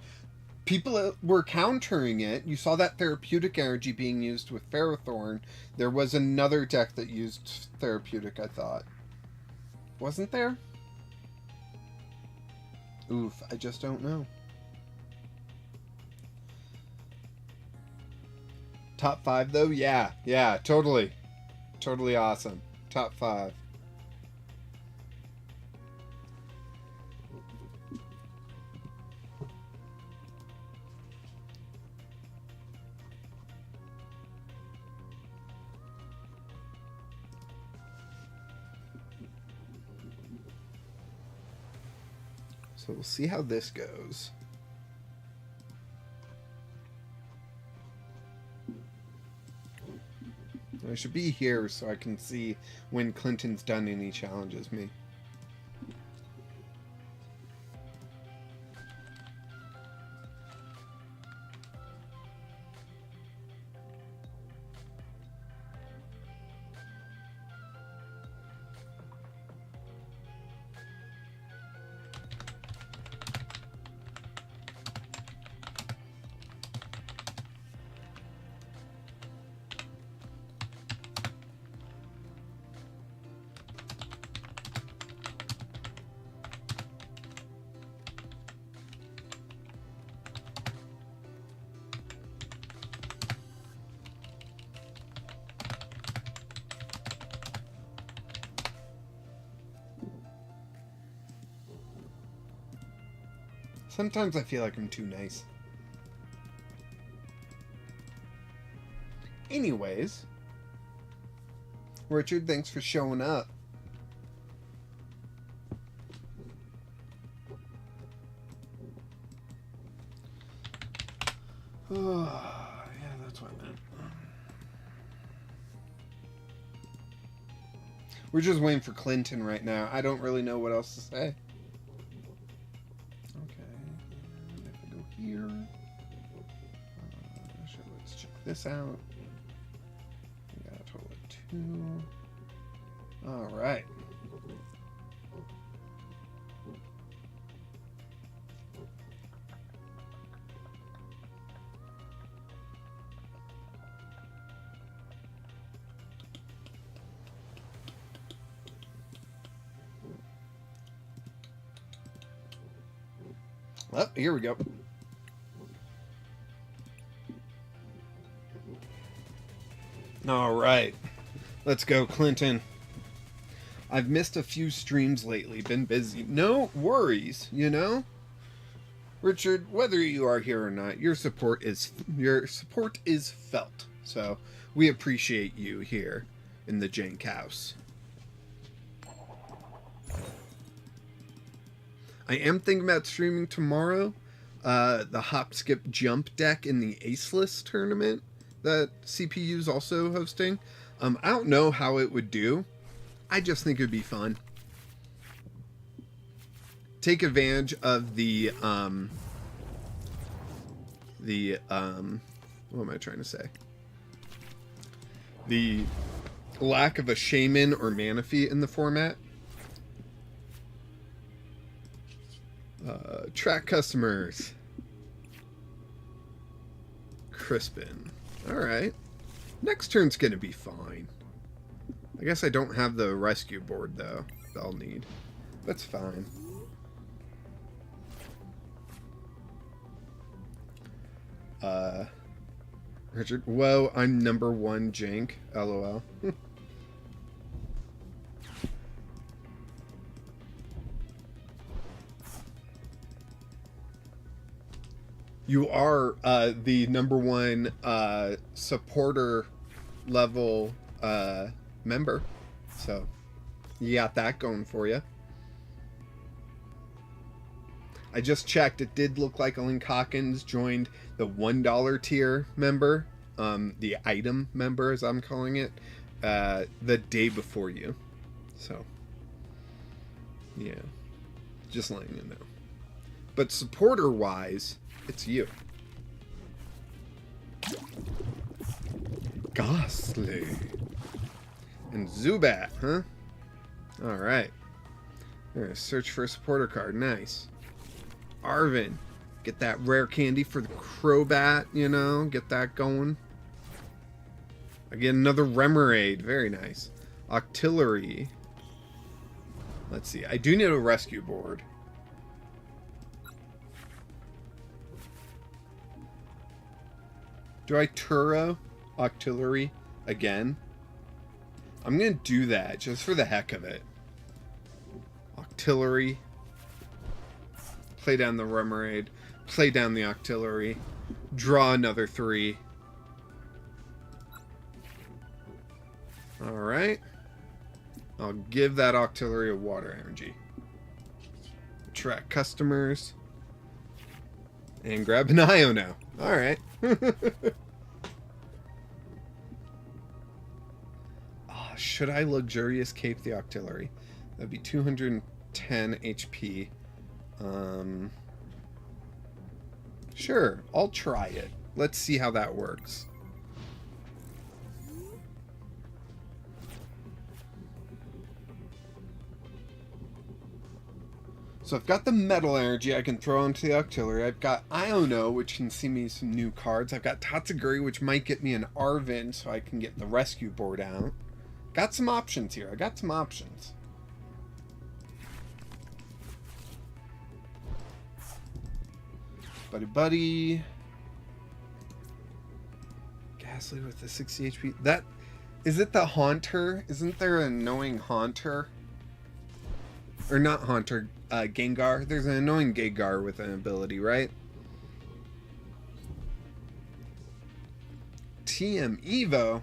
People were countering it. You saw that therapeutic energy being used with Ferrothorn. There was another deck that used therapeutic, I thought. Wasn't there? Oof, I just don't know. Top 5 though? Yeah, totally. Totally awesome. Top 5. So we'll see how this goes. I should be here so I can see when Clinton's done any challenges me. Sometimes I feel like I'm too nice. Anyways, Richard, thanks for showing up. Oh, yeah, that's what I meant. We're just waiting for Clinton right now. I don't really know what else to say. Here. Sure, let's check this out. We got a total of 2. All right. Well, here we go. All right, let's go, Clinton. I've missed a few streams lately, been busy. No worries, you know? Richard, whether you are here or not, your support is felt. So we appreciate you here in the Jank house. I am thinking about streaming tomorrow the Hop Skip Jump deck in the Aceless tournament that CPU is also hosting. I don't know how it would do. I just think it would be fun. Take advantage of the what am I trying to say? The lack of a Shaman or Manaphy in the format. Track customers. Crispin. Alright. Next turn's gonna be fine. I guess I don't have the rescue board, though, that I'll need. That's fine. Richard, whoa, I'm number 1 Jank. LOL. You are the number 1 supporter level member, so you got that going for you. I just checked, it did look like Link Hawkins joined the $1 tier member, the item member as I'm calling it, the day before you. So yeah, just letting you know. But supporter wise, it's you. Ghastly. And Zubat, huh? Alright. There, search for a supporter card. Nice. Arvin. Get that rare candy for the Crobat, you know, get that going. I get another Remoraid. Very nice. Octillery. Let's see. I do need a rescue board. Do I Turo Octillery again? I'm going to do that just for the heck of it. Octillery. Play down the Remoraid. Play down the Octillery. Draw another 3. Alright. I'll give that Octillery a water energy. Attract customers. And grab an IO now. Alright. Should I luxurious cape the Octillery? That'd be 210 HP. Sure, I'll try it. Let's see how that works. So I've got the metal energy I can throw onto the Octillery. I've got Iono, which can see me some new cards. I've got Tatsuguri, which might get me an Arvin, so I can get the rescue board out. Got some options here. I got some options. Buddy. Ghastly with the 60 HP. That... Is it the Haunter? Isn't there an annoying Haunter? Or not Haunter, Gengar. There's an annoying Gengar with an ability, right? TM Evo?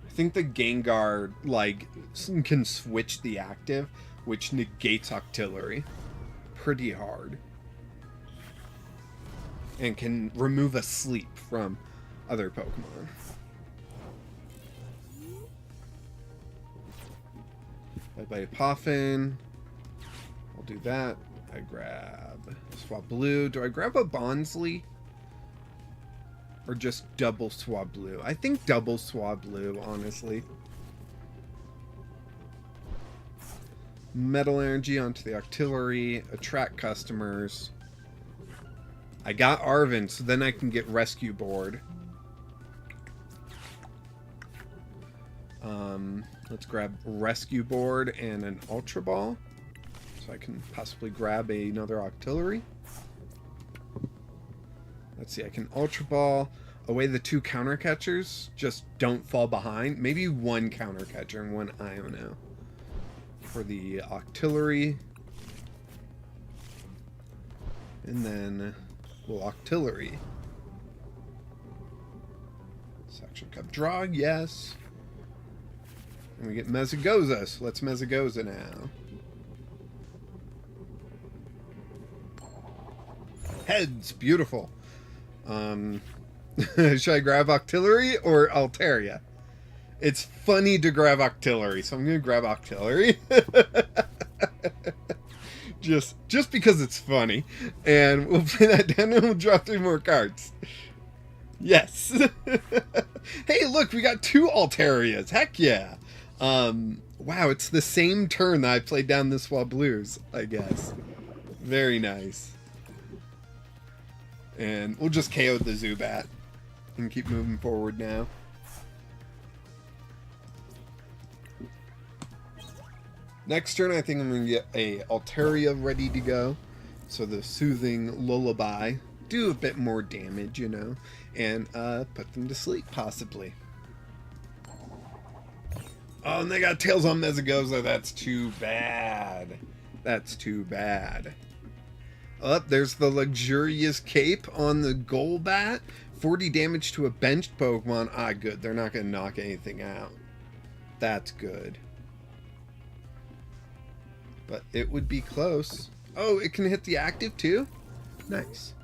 I think the Gengar, like, can switch the active, which negates Octillery pretty hard. And can remove a sleep from other Pokemon. Bye-bye Poffin. I'll do that. I grab Swablu. Do I grab a Bonsly? Or just double Swablu? I think double Swablu, honestly. Metal energy onto the Octillery. Attract customers. I got Arvin, so then I can get Rescue Board. Let's grab Rescue Board and an Ultra Ball. So I can possibly grab another Octillery. Let's see, I can Ultra Ball away the 2 counter catchers. Just don't fall behind. Maybe 1 counter catcher and 1 Iono. For the Octillery. And then we'll Octillery. Section Cup draw, yes. And we get Mezagoza, so let's Mezagoza now. Heads, beautiful. Should I grab Octillery or Altaria? It's funny to grab Octillery, so I'm going to grab Octillery. just because it's funny. And we'll play that down and we'll draw 3 more cards. Yes. Hey, look, we got 2 Altarias. Heck yeah. Wow, it's the same turn that I played down the Swablues, I guess. Very nice. And we'll just KO the Zubat and keep moving forward now. Next turn, I think I'm going to get a Altaria ready to go. So the Soothing Lullaby. Do a bit more damage, you know. And put them to sleep, possibly. Oh, and they got Tails on Mezagoza. That's too bad. That's too bad. Oh, there's the Luxurious Cape on the Golbat. 40 damage to a benched Pokemon. Ah, good. They're not going to knock anything out. That's good. But it would be close. Oh, it can hit the active too? Nice.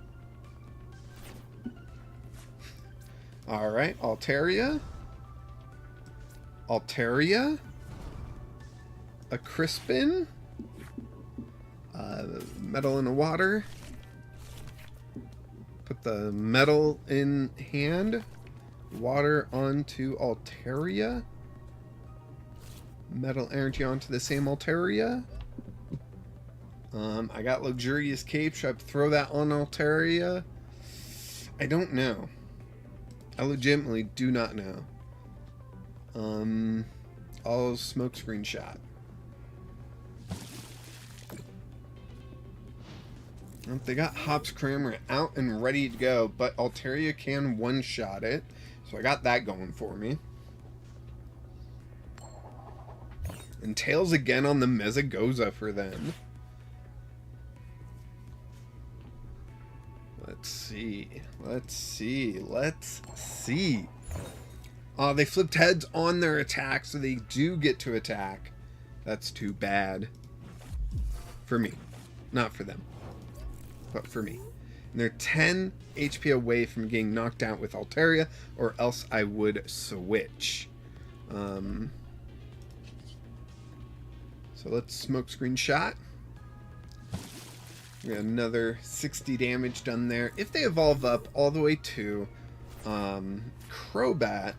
Alright, Altaria. Altaria. A Crispin. Metal in the water. Put the metal in hand. Water onto Altaria. Metal Energy onto the same Altaria. I got Luxurious Cape. Should I throw that on Altaria? I don't know. I legitimately do not know. I'll Smokescreen Shot. Well, they got Hops Crammer out and ready to go, but Altaria can one-shot it. So I got that going for me. And Tails again on the Mezagoza for them. Let's see. Let's see. Let's see. They flipped heads on their attack, so they do get to attack. That's too bad. For me. Not for them. But for me. And they're 10 HP away from getting knocked out with Altaria, or else I would switch. So let's Smokescreen Shot. We got another 60 damage done there. If they evolve up all the way to Crobat,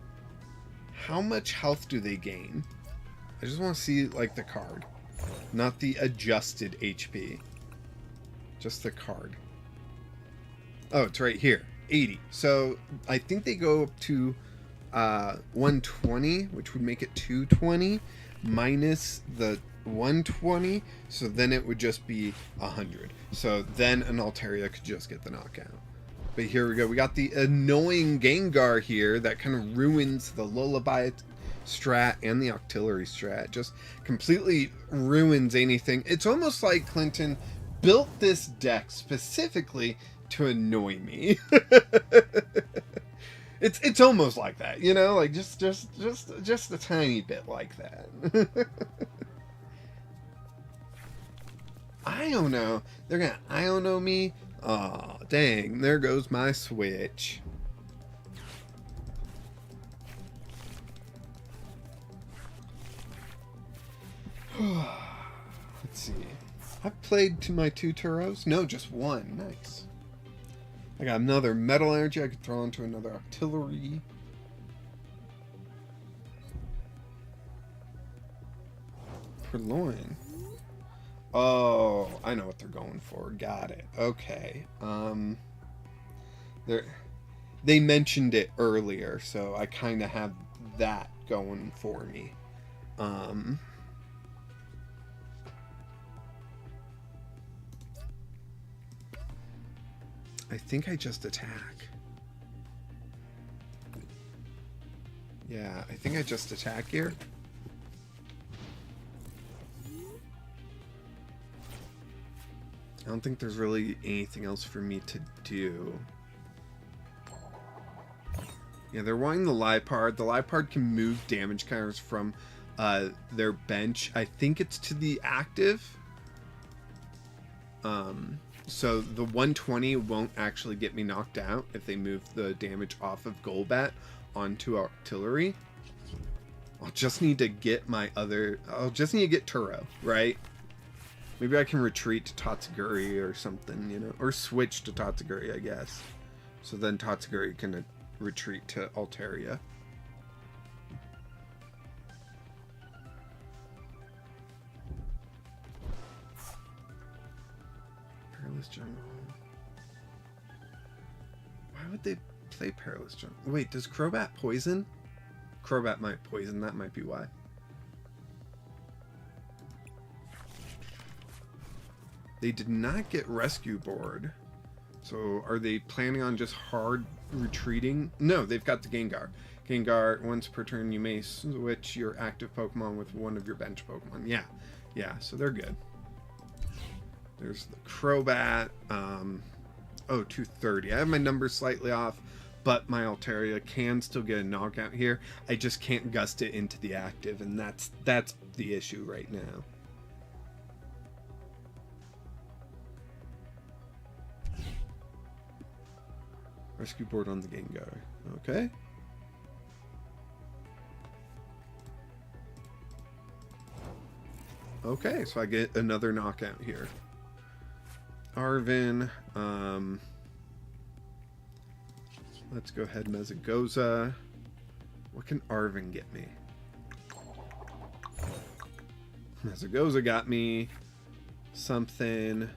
how much health do they gain? I just want to see, like, the card. Not the adjusted HP. Just the card. Oh, it's right here. 80. So, I think they go up to 120, which would make it 220, minus the 120, so then it would just be 100. So then an Altaria could just get the knockout. But here we go. We got the annoying Gengar here that kind of ruins the Lullaby strat and the Octillery strat. Just completely ruins anything. It's almost like Clinton built this deck specifically to annoy me. It's almost like that, you know, like just a tiny bit like that. Iono. They're gonna Iono me. Aw, dang, there goes my switch. Let's see. I've played to my 2 Turos. No, just 1. Nice. I got another Metal Energy I could throw into another Octillery. Purloin. Oh, I know what they're going for. Got it. Okay. They mentioned it earlier, so I kind of have that going for me. I think I just attack. Yeah, I think I just attack here. I don't think there's really anything else for me to do. Yeah, they're wanting the Liepard. The Liepard can move damage counters from their bench. I think it's to the active. So the 120 won't actually get me knocked out if they move the damage off of Golbat onto Artillery. I'll just need to get my other... I'll just need to get Turo, right? Maybe I can retreat to Tatsuguri or something, you know? Or switch to Tatsuguri, I guess. So then Tatsuguri can retreat to Altaria. Perilous Jungle. Why would they play Perilous Jungle? Wait, does Crobat poison? Crobat might poison, that might be why. They did not get Rescue Board. So are they planning on just hard retreating? No, they've got the Gengar. Gengar, once per turn you may switch your active Pokemon with one of your bench Pokemon. Yeah, so they're good. There's the Crobat. Oh, 230. I have my numbers slightly off, but my Altaria can still get a knockout here. I just can't gust it into the active, and that's the issue right now. Rescue Board on the Gengar. Okay. Okay, so I get another knockout here. Arvin. Let's go ahead, Mezagoza. What can Arvin get me? Mezagoza got me something.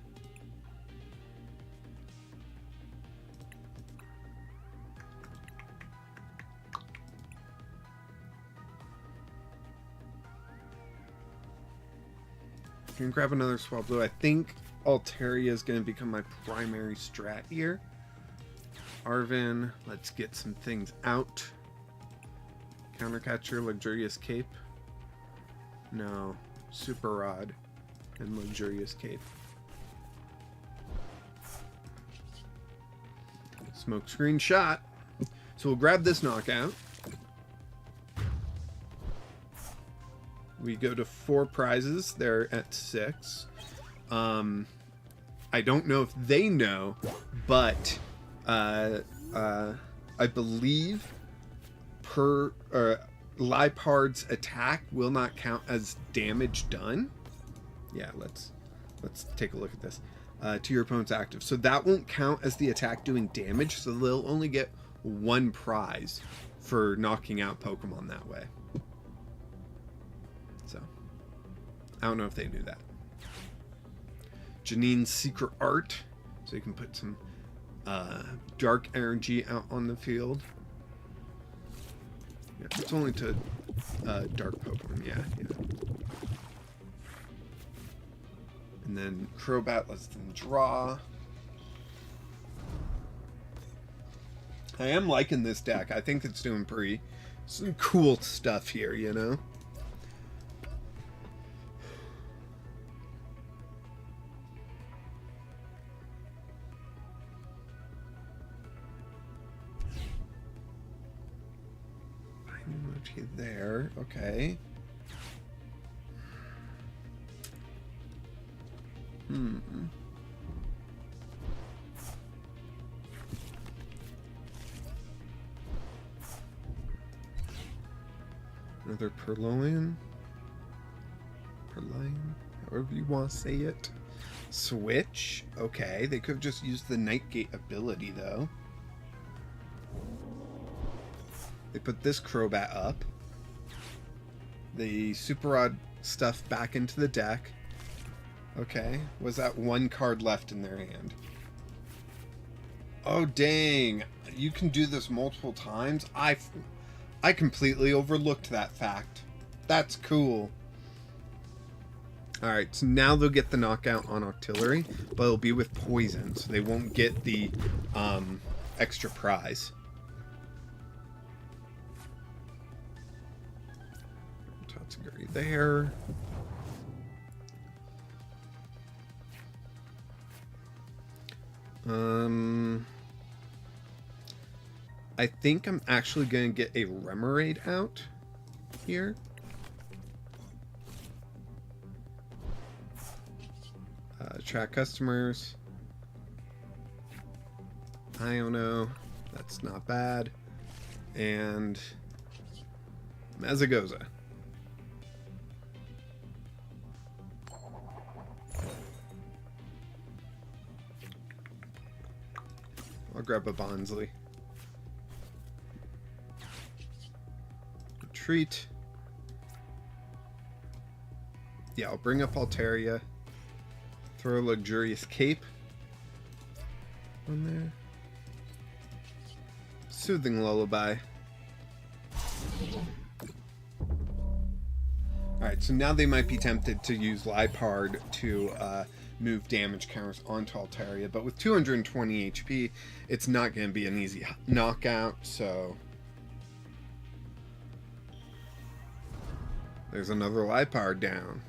I can grab another Swablu. I think Altaria is going to become my primary strat here. Arvin, let's get some things out. Countercatcher, Luxurious Cape. No, Super Rod and Luxurious Cape. Smokescreen shot. So we'll grab this knockout. We go to 4 prizes. They're at 6. I don't know if they know, but I believe per Lipard's attack will not count as damage done. Yeah, let's take a look at this. To your opponent's active. So that won't count as the attack doing damage, so they'll only get 1 prize for knocking out Pokemon that way. So, I don't know if they knew that. Janine's Secret Art. So you can put some dark energy out on the field. Yeah, it's only to dark Pokemon, yeah. And then Crobat lets them draw. I am liking this deck. I think it's doing pretty some cool stuff here, you know? There, okay. Another Purloin, however you want to say it. Switch, okay. They could have just used the Nightgate ability, though. They put this Crobat up. The Super Rod stuff back into the deck. Okay. Was that 1 card left in their hand? Oh, dang. You can do this multiple times? I completely overlooked that fact. That's cool. Alright, so now they'll get the knockout on Octillery, but it'll be with poison, so they won't get the extra prize. Tatsuguri there. I think I'm actually going to get a Remoraid out here. Track customers. I don't know. That's not bad. And Mezagoza. I'll grab a Bonsley. Retreat. Yeah, I'll bring up Altaria. Throw a Luxurious Cape on there. Soothing Lullaby. Alright, so now they might be tempted to use Lipard to move damage counters onto Altaria, but with 220 HP, it's not going to be an easy knockout, so... There's another Lipard down.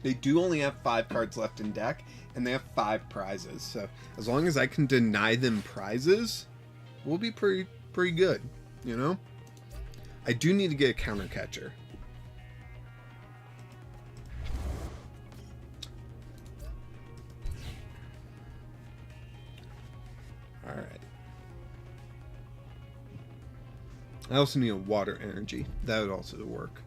They do only have 5 cards left in deck, and they have 5 prizes. So as long as I can deny them prizes, we'll be pretty good, you know? I do need to get a counter catcher. Alright. I also need a water energy. That would also work.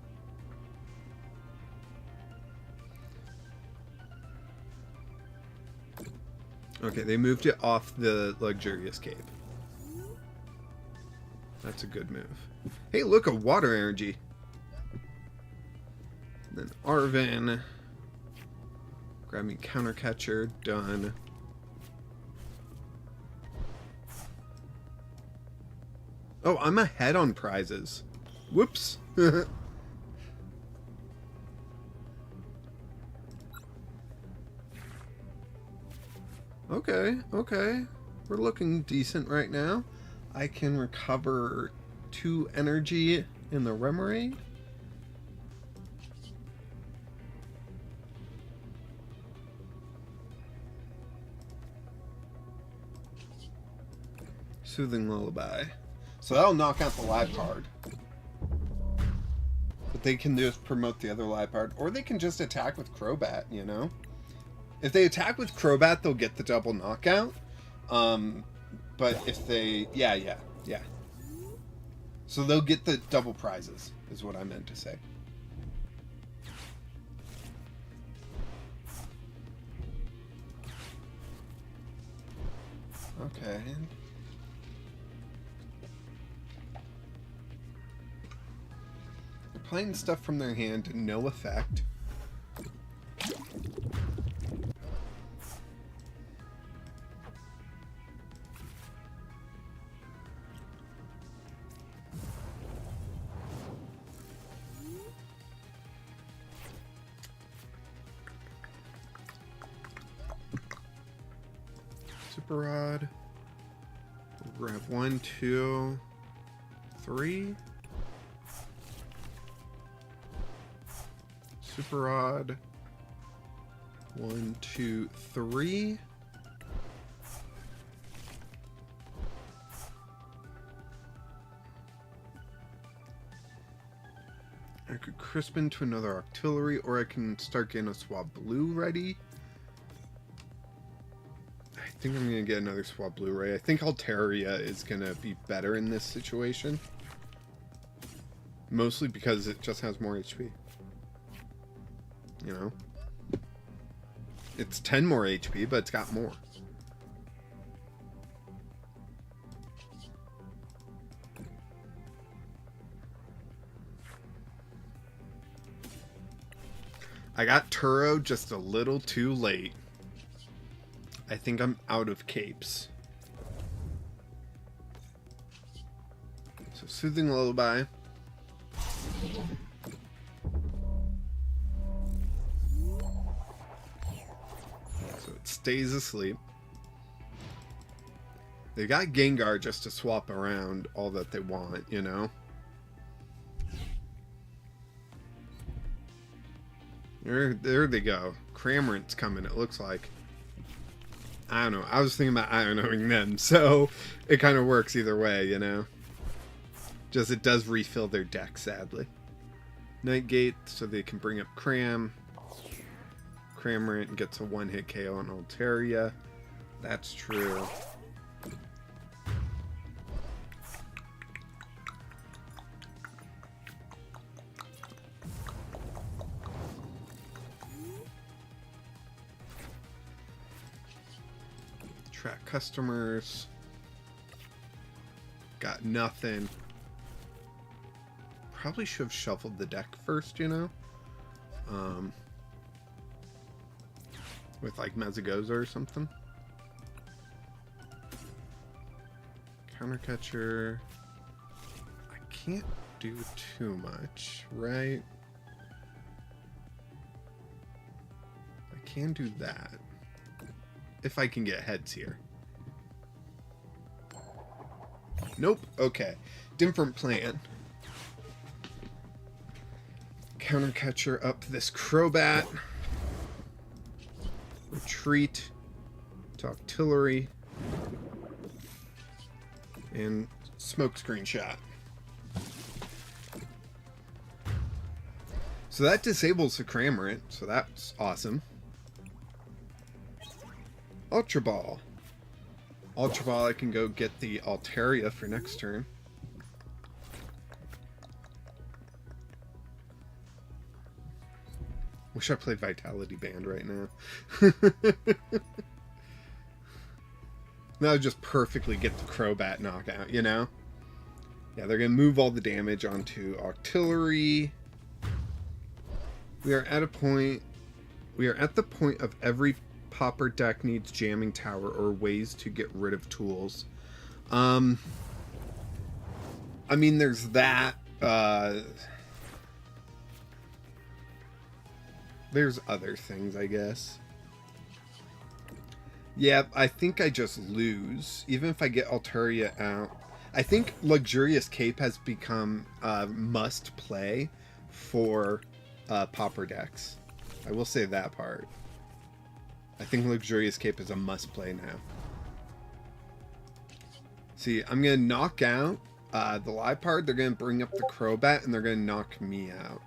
Okay, they moved it off the Luxurious Cape. That's a good move. Hey, look, a water energy. Then Arvin. Grab me counter catcher. Done. Oh, I'm ahead on prizes. Whoops. Okay, okay. We're looking decent right now. I can recover 2 energy in the Remoraid. Soothing Lullaby. So that'll knock out the live card. But they can just promote the other live card. Or they can just attack with Crobat, you know? If they attack with Crobat, they'll get the double knockout. But if they... Yeah. So they'll get the double prizes, is what I meant to say. Okay. They're playing stuff from their hand, no effect. Super Rod. We'll grab 1, 2, 3. Super Rod. 1, 2, 3. I could crisp into another Octillery, or I can start getting a Swablu ready. I think I'm going to get another Swablu ready. I think Altaria is going to be better in this situation. Mostly because it just has more HP. You know? It's 10 more HP, but it's got more. I got Turo just a little too late. I think I'm out of capes. So Soothing Lullaby. So it stays asleep. They got Gengar just to swap around all that they want, you know? There they go. Cramorant's coming, it looks like. I don't know. I was thinking about Ionoing them, so it kind of works either way, you know? Just it does refill their deck, sadly. Nightgate, so they can bring up Cram. Cramorant gets a one-hit KO on Altaria. That's true. Track customers. Got nothing. Probably should have shuffled the deck first, you know? With like Mezagoza or something. Counter catcher. I can't do too much, right? I can do that. If I can get heads here. Nope. Okay. Different plan. Counter catcher up this Crobat. Retreat to Octillery. And Smokescreen Shot. So that disables the Cramorant, so that's awesome. Ultra Ball. Ultra Ball, I can go get the Altaria for next turn. Wish I played Vitality Band right now. That would just perfectly get the Crobat knockout, you know? Yeah, they're going to move all the damage onto artillery. We are at the point of every Pauper deck needs jamming tower or ways to get rid of tools. I mean, there's that. There's other things, I guess. Yeah, I think I just lose. Even if I get Altaria out. I think Luxurious Cape has become must play for Pauper decks. I will say that part. I think Luxurious Cape is a must play now. See, I'm going to knock out the Liepard. They're going to bring up the Crobat, and they're going to knock me out.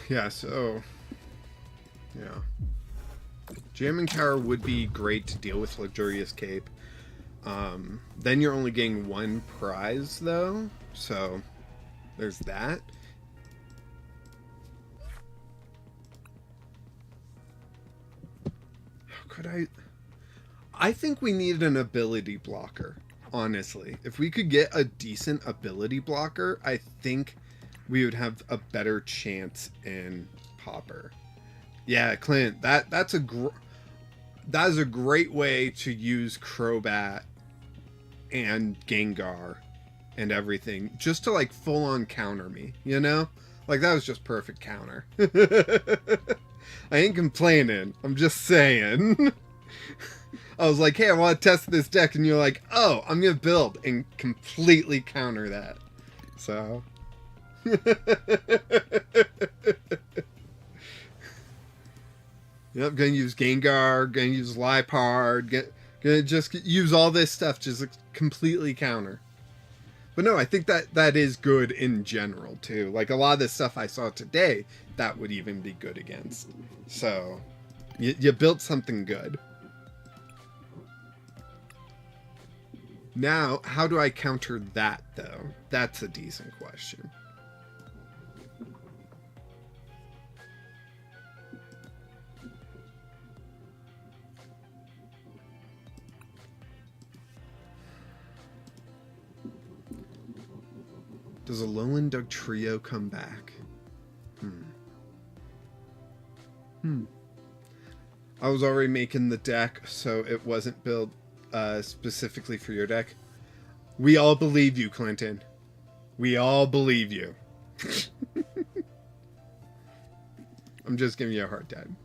Yeah, so... Yeah. Jamming Tower would be great to deal with Luxurious Cape. Then you're only getting one prize, though. So, there's that. How could I think we need an ability blocker, honestly. If we could get a decent ability blocker, I think we would have a better chance in Pauper. Yeah, Clint, that is a great way to use Crobat and Gengar and everything, just to like full on counter me, you know? Like, that was just perfect counter. I ain't complaining, I'm just saying. I was like, hey, I want to test this deck, and you're like, oh, I'm gonna build and completely counter that. So yep, gonna use Gengar, gonna use Liepard, gonna just use all this stuff just completely counter. But no, I think that is good in general too. Like, a lot of this stuff I saw today, that would even be good against. So you built something good. Now, how do I counter that though? That's a decent question. Does a Lowland Dug Trio come back? I was already making the deck, so it wasn't built specifically for your deck. We all believe you, Clinton. We all believe you. I'm just giving you a hard time.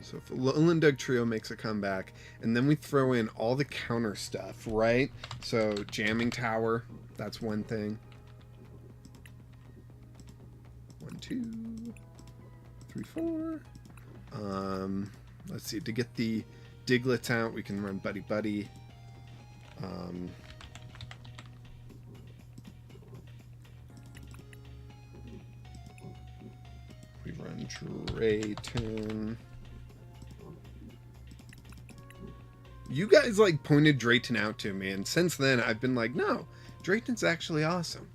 So if Lowland Dug Trio makes a comeback, and then we throw in all the counter stuff, right? So Jamming Tower, that's one thing. 1, 2, 3, 4. Let's see, to get the Diglets out, we can run Buddy Buddy. We run Drayton. You guys like pointed Drayton out to me, and since then I've been like, no, Drayton's actually awesome.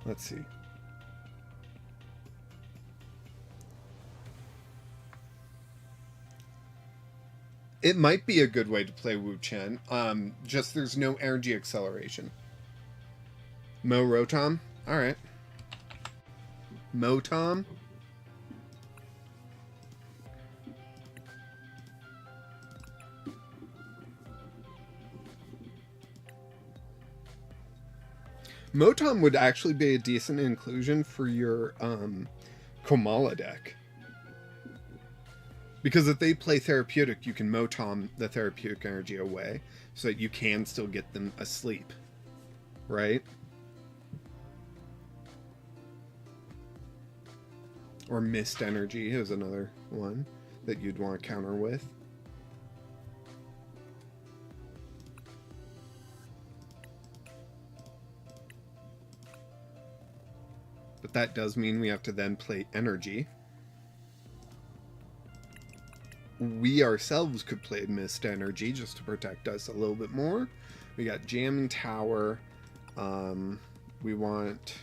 Let's see. It might be a good way to play Wu Chen. Just there's no energy acceleration. Mo Rotom? Alright. Motom? Motom would actually be a decent inclusion for your Komala deck. Because if they play Therapeutic, you can Motom the Therapeutic energy away so that you can still get them asleep. Right? Or Mist Energy is another one that you'd want to counter with. But that does mean we have to then play Energy. We ourselves could play Mist Energy just to protect us a little bit more. We got Jamming Tower. We want...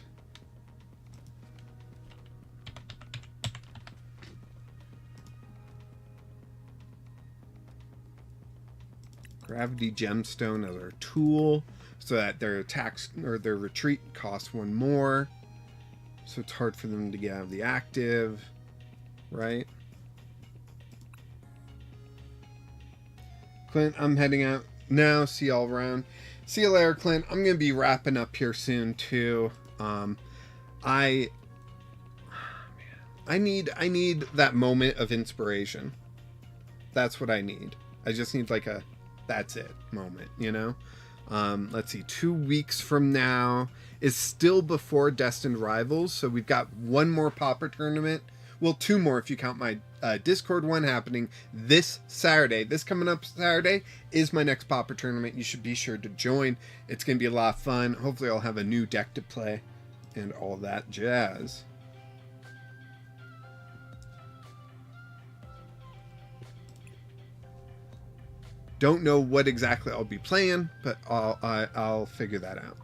Gravity Gemstone as our tool, so that their attacks or their retreat costs one more. So it's hard for them to get out of the active, right? Clint, I'm heading out now. See y'all around. See you later, Clint. I'm gonna be wrapping up here soon too. I need that moment of inspiration. That's what I need. I just need like a that's it moment, you know? Let's see, 2 weeks from now is still before Destined Rivals, so we've got one more Pauper tournament. Well, 2 more if you count my Discord one happening this Saturday. This coming up Saturday is my next Pauper tournament. You should be sure to join. It's going to be a lot of fun. Hopefully I'll have a new deck to play and all that jazz. Don't know what exactly I'll be playing, but I'll figure that out.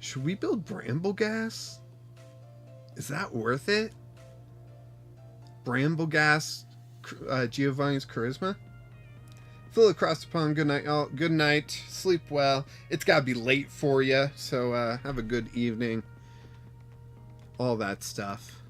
Should we build Bramblegas? Is that worth it? Bramblegas, Giovanni's Charisma? Phil across the pond, good night, y'all. Good night, sleep well. It's gotta be late for you, so have a good evening. All that stuff.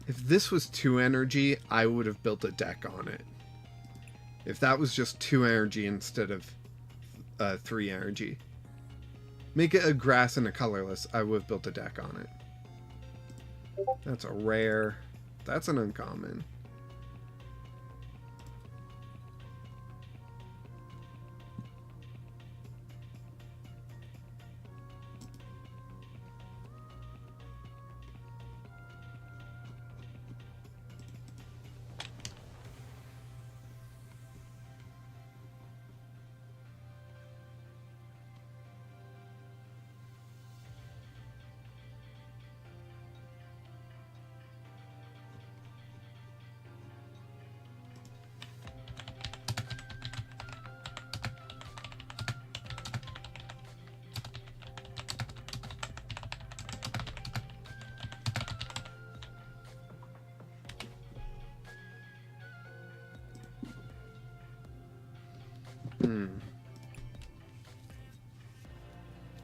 If this was 2 energy, I would have built a deck on it. If that was just 2 energy instead of 3 energy. Make it a grass and a colorless, I would have built a deck on it. That's a rare. That's an uncommon.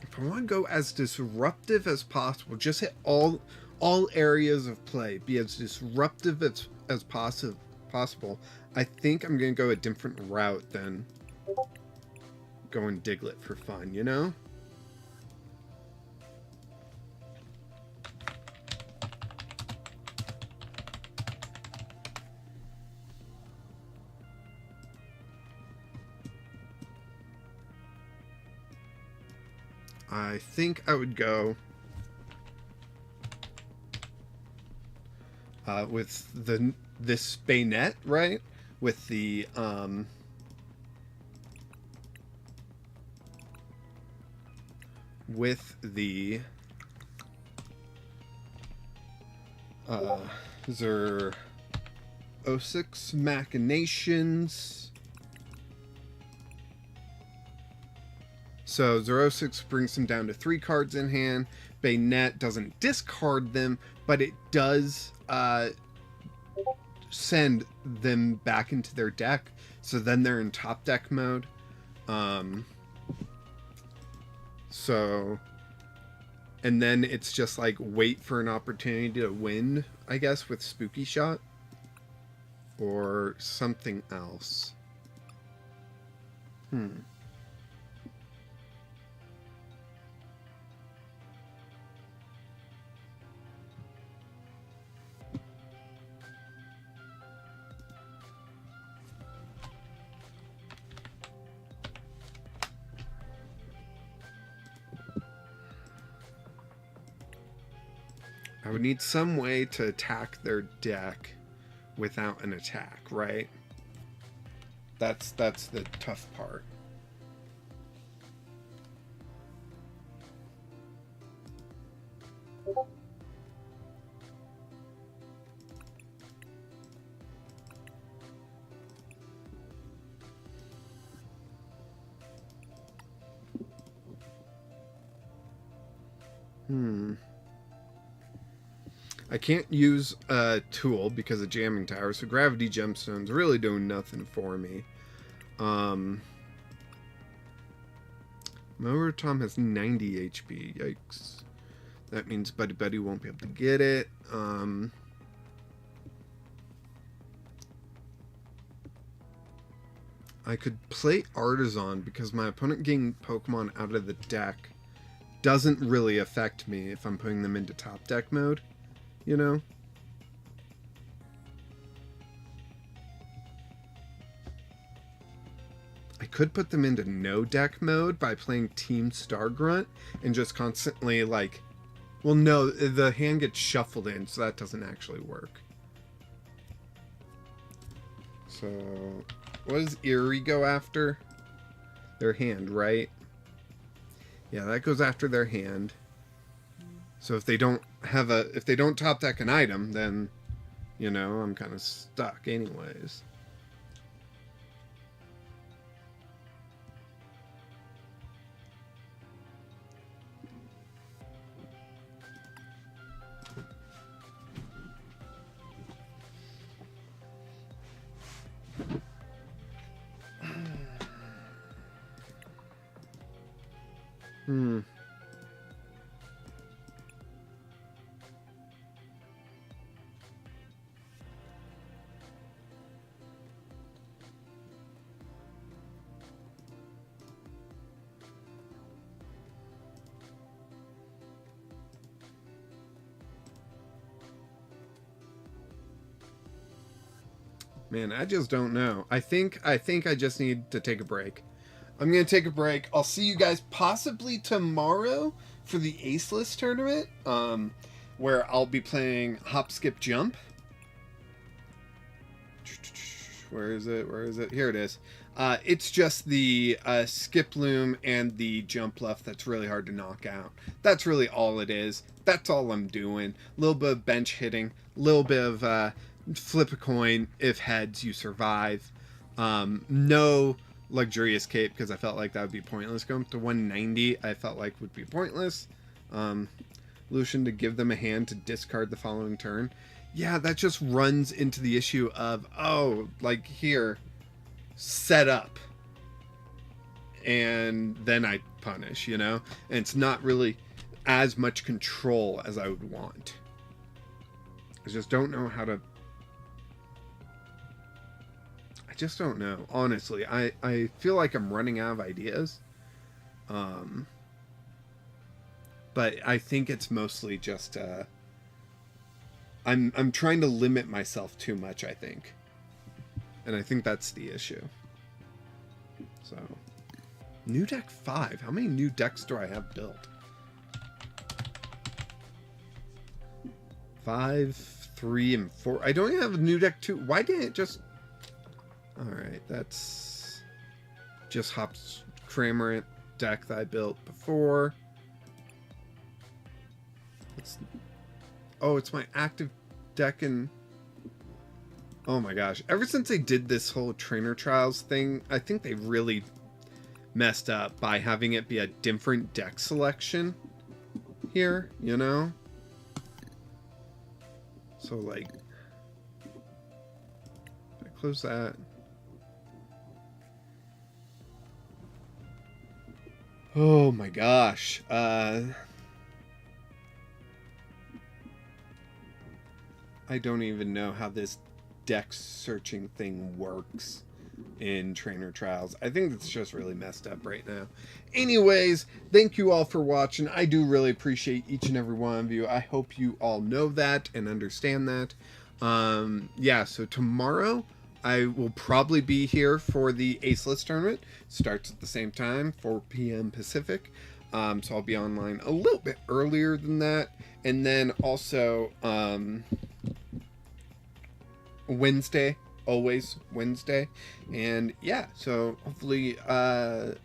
If I want to go as disruptive as possible, just hit all areas of play, be as disruptive as possible, I think I'm going to go a different route than going Diglett for fun, you know? I think I would go with this bayonet, right? With the Zer 06 machinations. So 06 brings them down to 3 cards in hand. Bayonet doesn't discard them, but it does send them back into their deck. So then they're in top deck mode. And then it's just like wait for an opportunity to win, I guess, with Spooky Shot. Or something else. I would need some way to attack their deck without an attack, right? That's the tough part. I can't use a tool because of jamming tower, so gravity gemstones really doing nothing for me. Mower Tom has 90 HP. Yikes. That means Buddy Buddy won't be able to get it. I could play Artisan because my opponent getting Pokemon out of the deck doesn't really affect me if I'm putting them into top deck mode, you know? I could put them into no deck mode by playing Team Star Grunt and just constantly like, well, no, the hand gets shuffled in, so that doesn't actually work. So, what does Eerie go after? Their hand, right? Yeah, that goes after their hand. So if they don't top deck an item, then, you know, I'm kind of stuck anyways. Man, I just don't know. I think I just need to take a break. I'm going to take a break. I'll see you guys possibly tomorrow for the Aceless tournament, where I'll be playing Hop, Skip, Jump. Where is it? Where is it? Here it is. It's just the Skip Loom and the Jump Left that's really hard to knock out. That's really all it is. That's all I'm doing. A little bit of bench hitting. A little bit of flip a coin. If heads, you survive. No luxurious cape because I felt like that would be pointless. Going up to 190 I felt like would be pointless. Lucian to give them a hand to discard the following turn. Yeah, that just runs into the issue of, oh, like here, set up and then I punish, you know? And it's not really as much control as I would want. I just don't know how to... I just don't know. Honestly, I feel like I'm running out of ideas. But I think it's mostly just... I'm trying to limit myself too much, I think. And I think that's the issue. So, new deck 5. How many new decks do I have built? 5, 3 and 4. I don't even have a new deck 2. Why didn't it just... Alright, that's just Hop's Cramorant deck that I built before. It's my active deck in... Oh my gosh. Ever since they did this whole trainer trials thing, I think they really messed up by having it be a different deck selection here, you know? So, like, I close that. Oh my gosh. I don't even know how this deck searching thing works in trainer trials. I think it's just really messed up right now. Anyways, thank you all for watching. I do really appreciate each and every one of you. I hope you all know that and understand that. Yeah, so tomorrow I will probably be here for the Aceless tournament. Starts at the same time, 4 p.m. Pacific. So I'll be online a little bit earlier than that. And then also Wednesday, always Wednesday. And yeah, so hopefully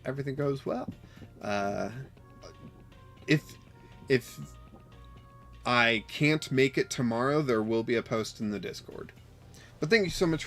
everything goes well. If I can't make it tomorrow, there will be a post in the Discord. But thank you so much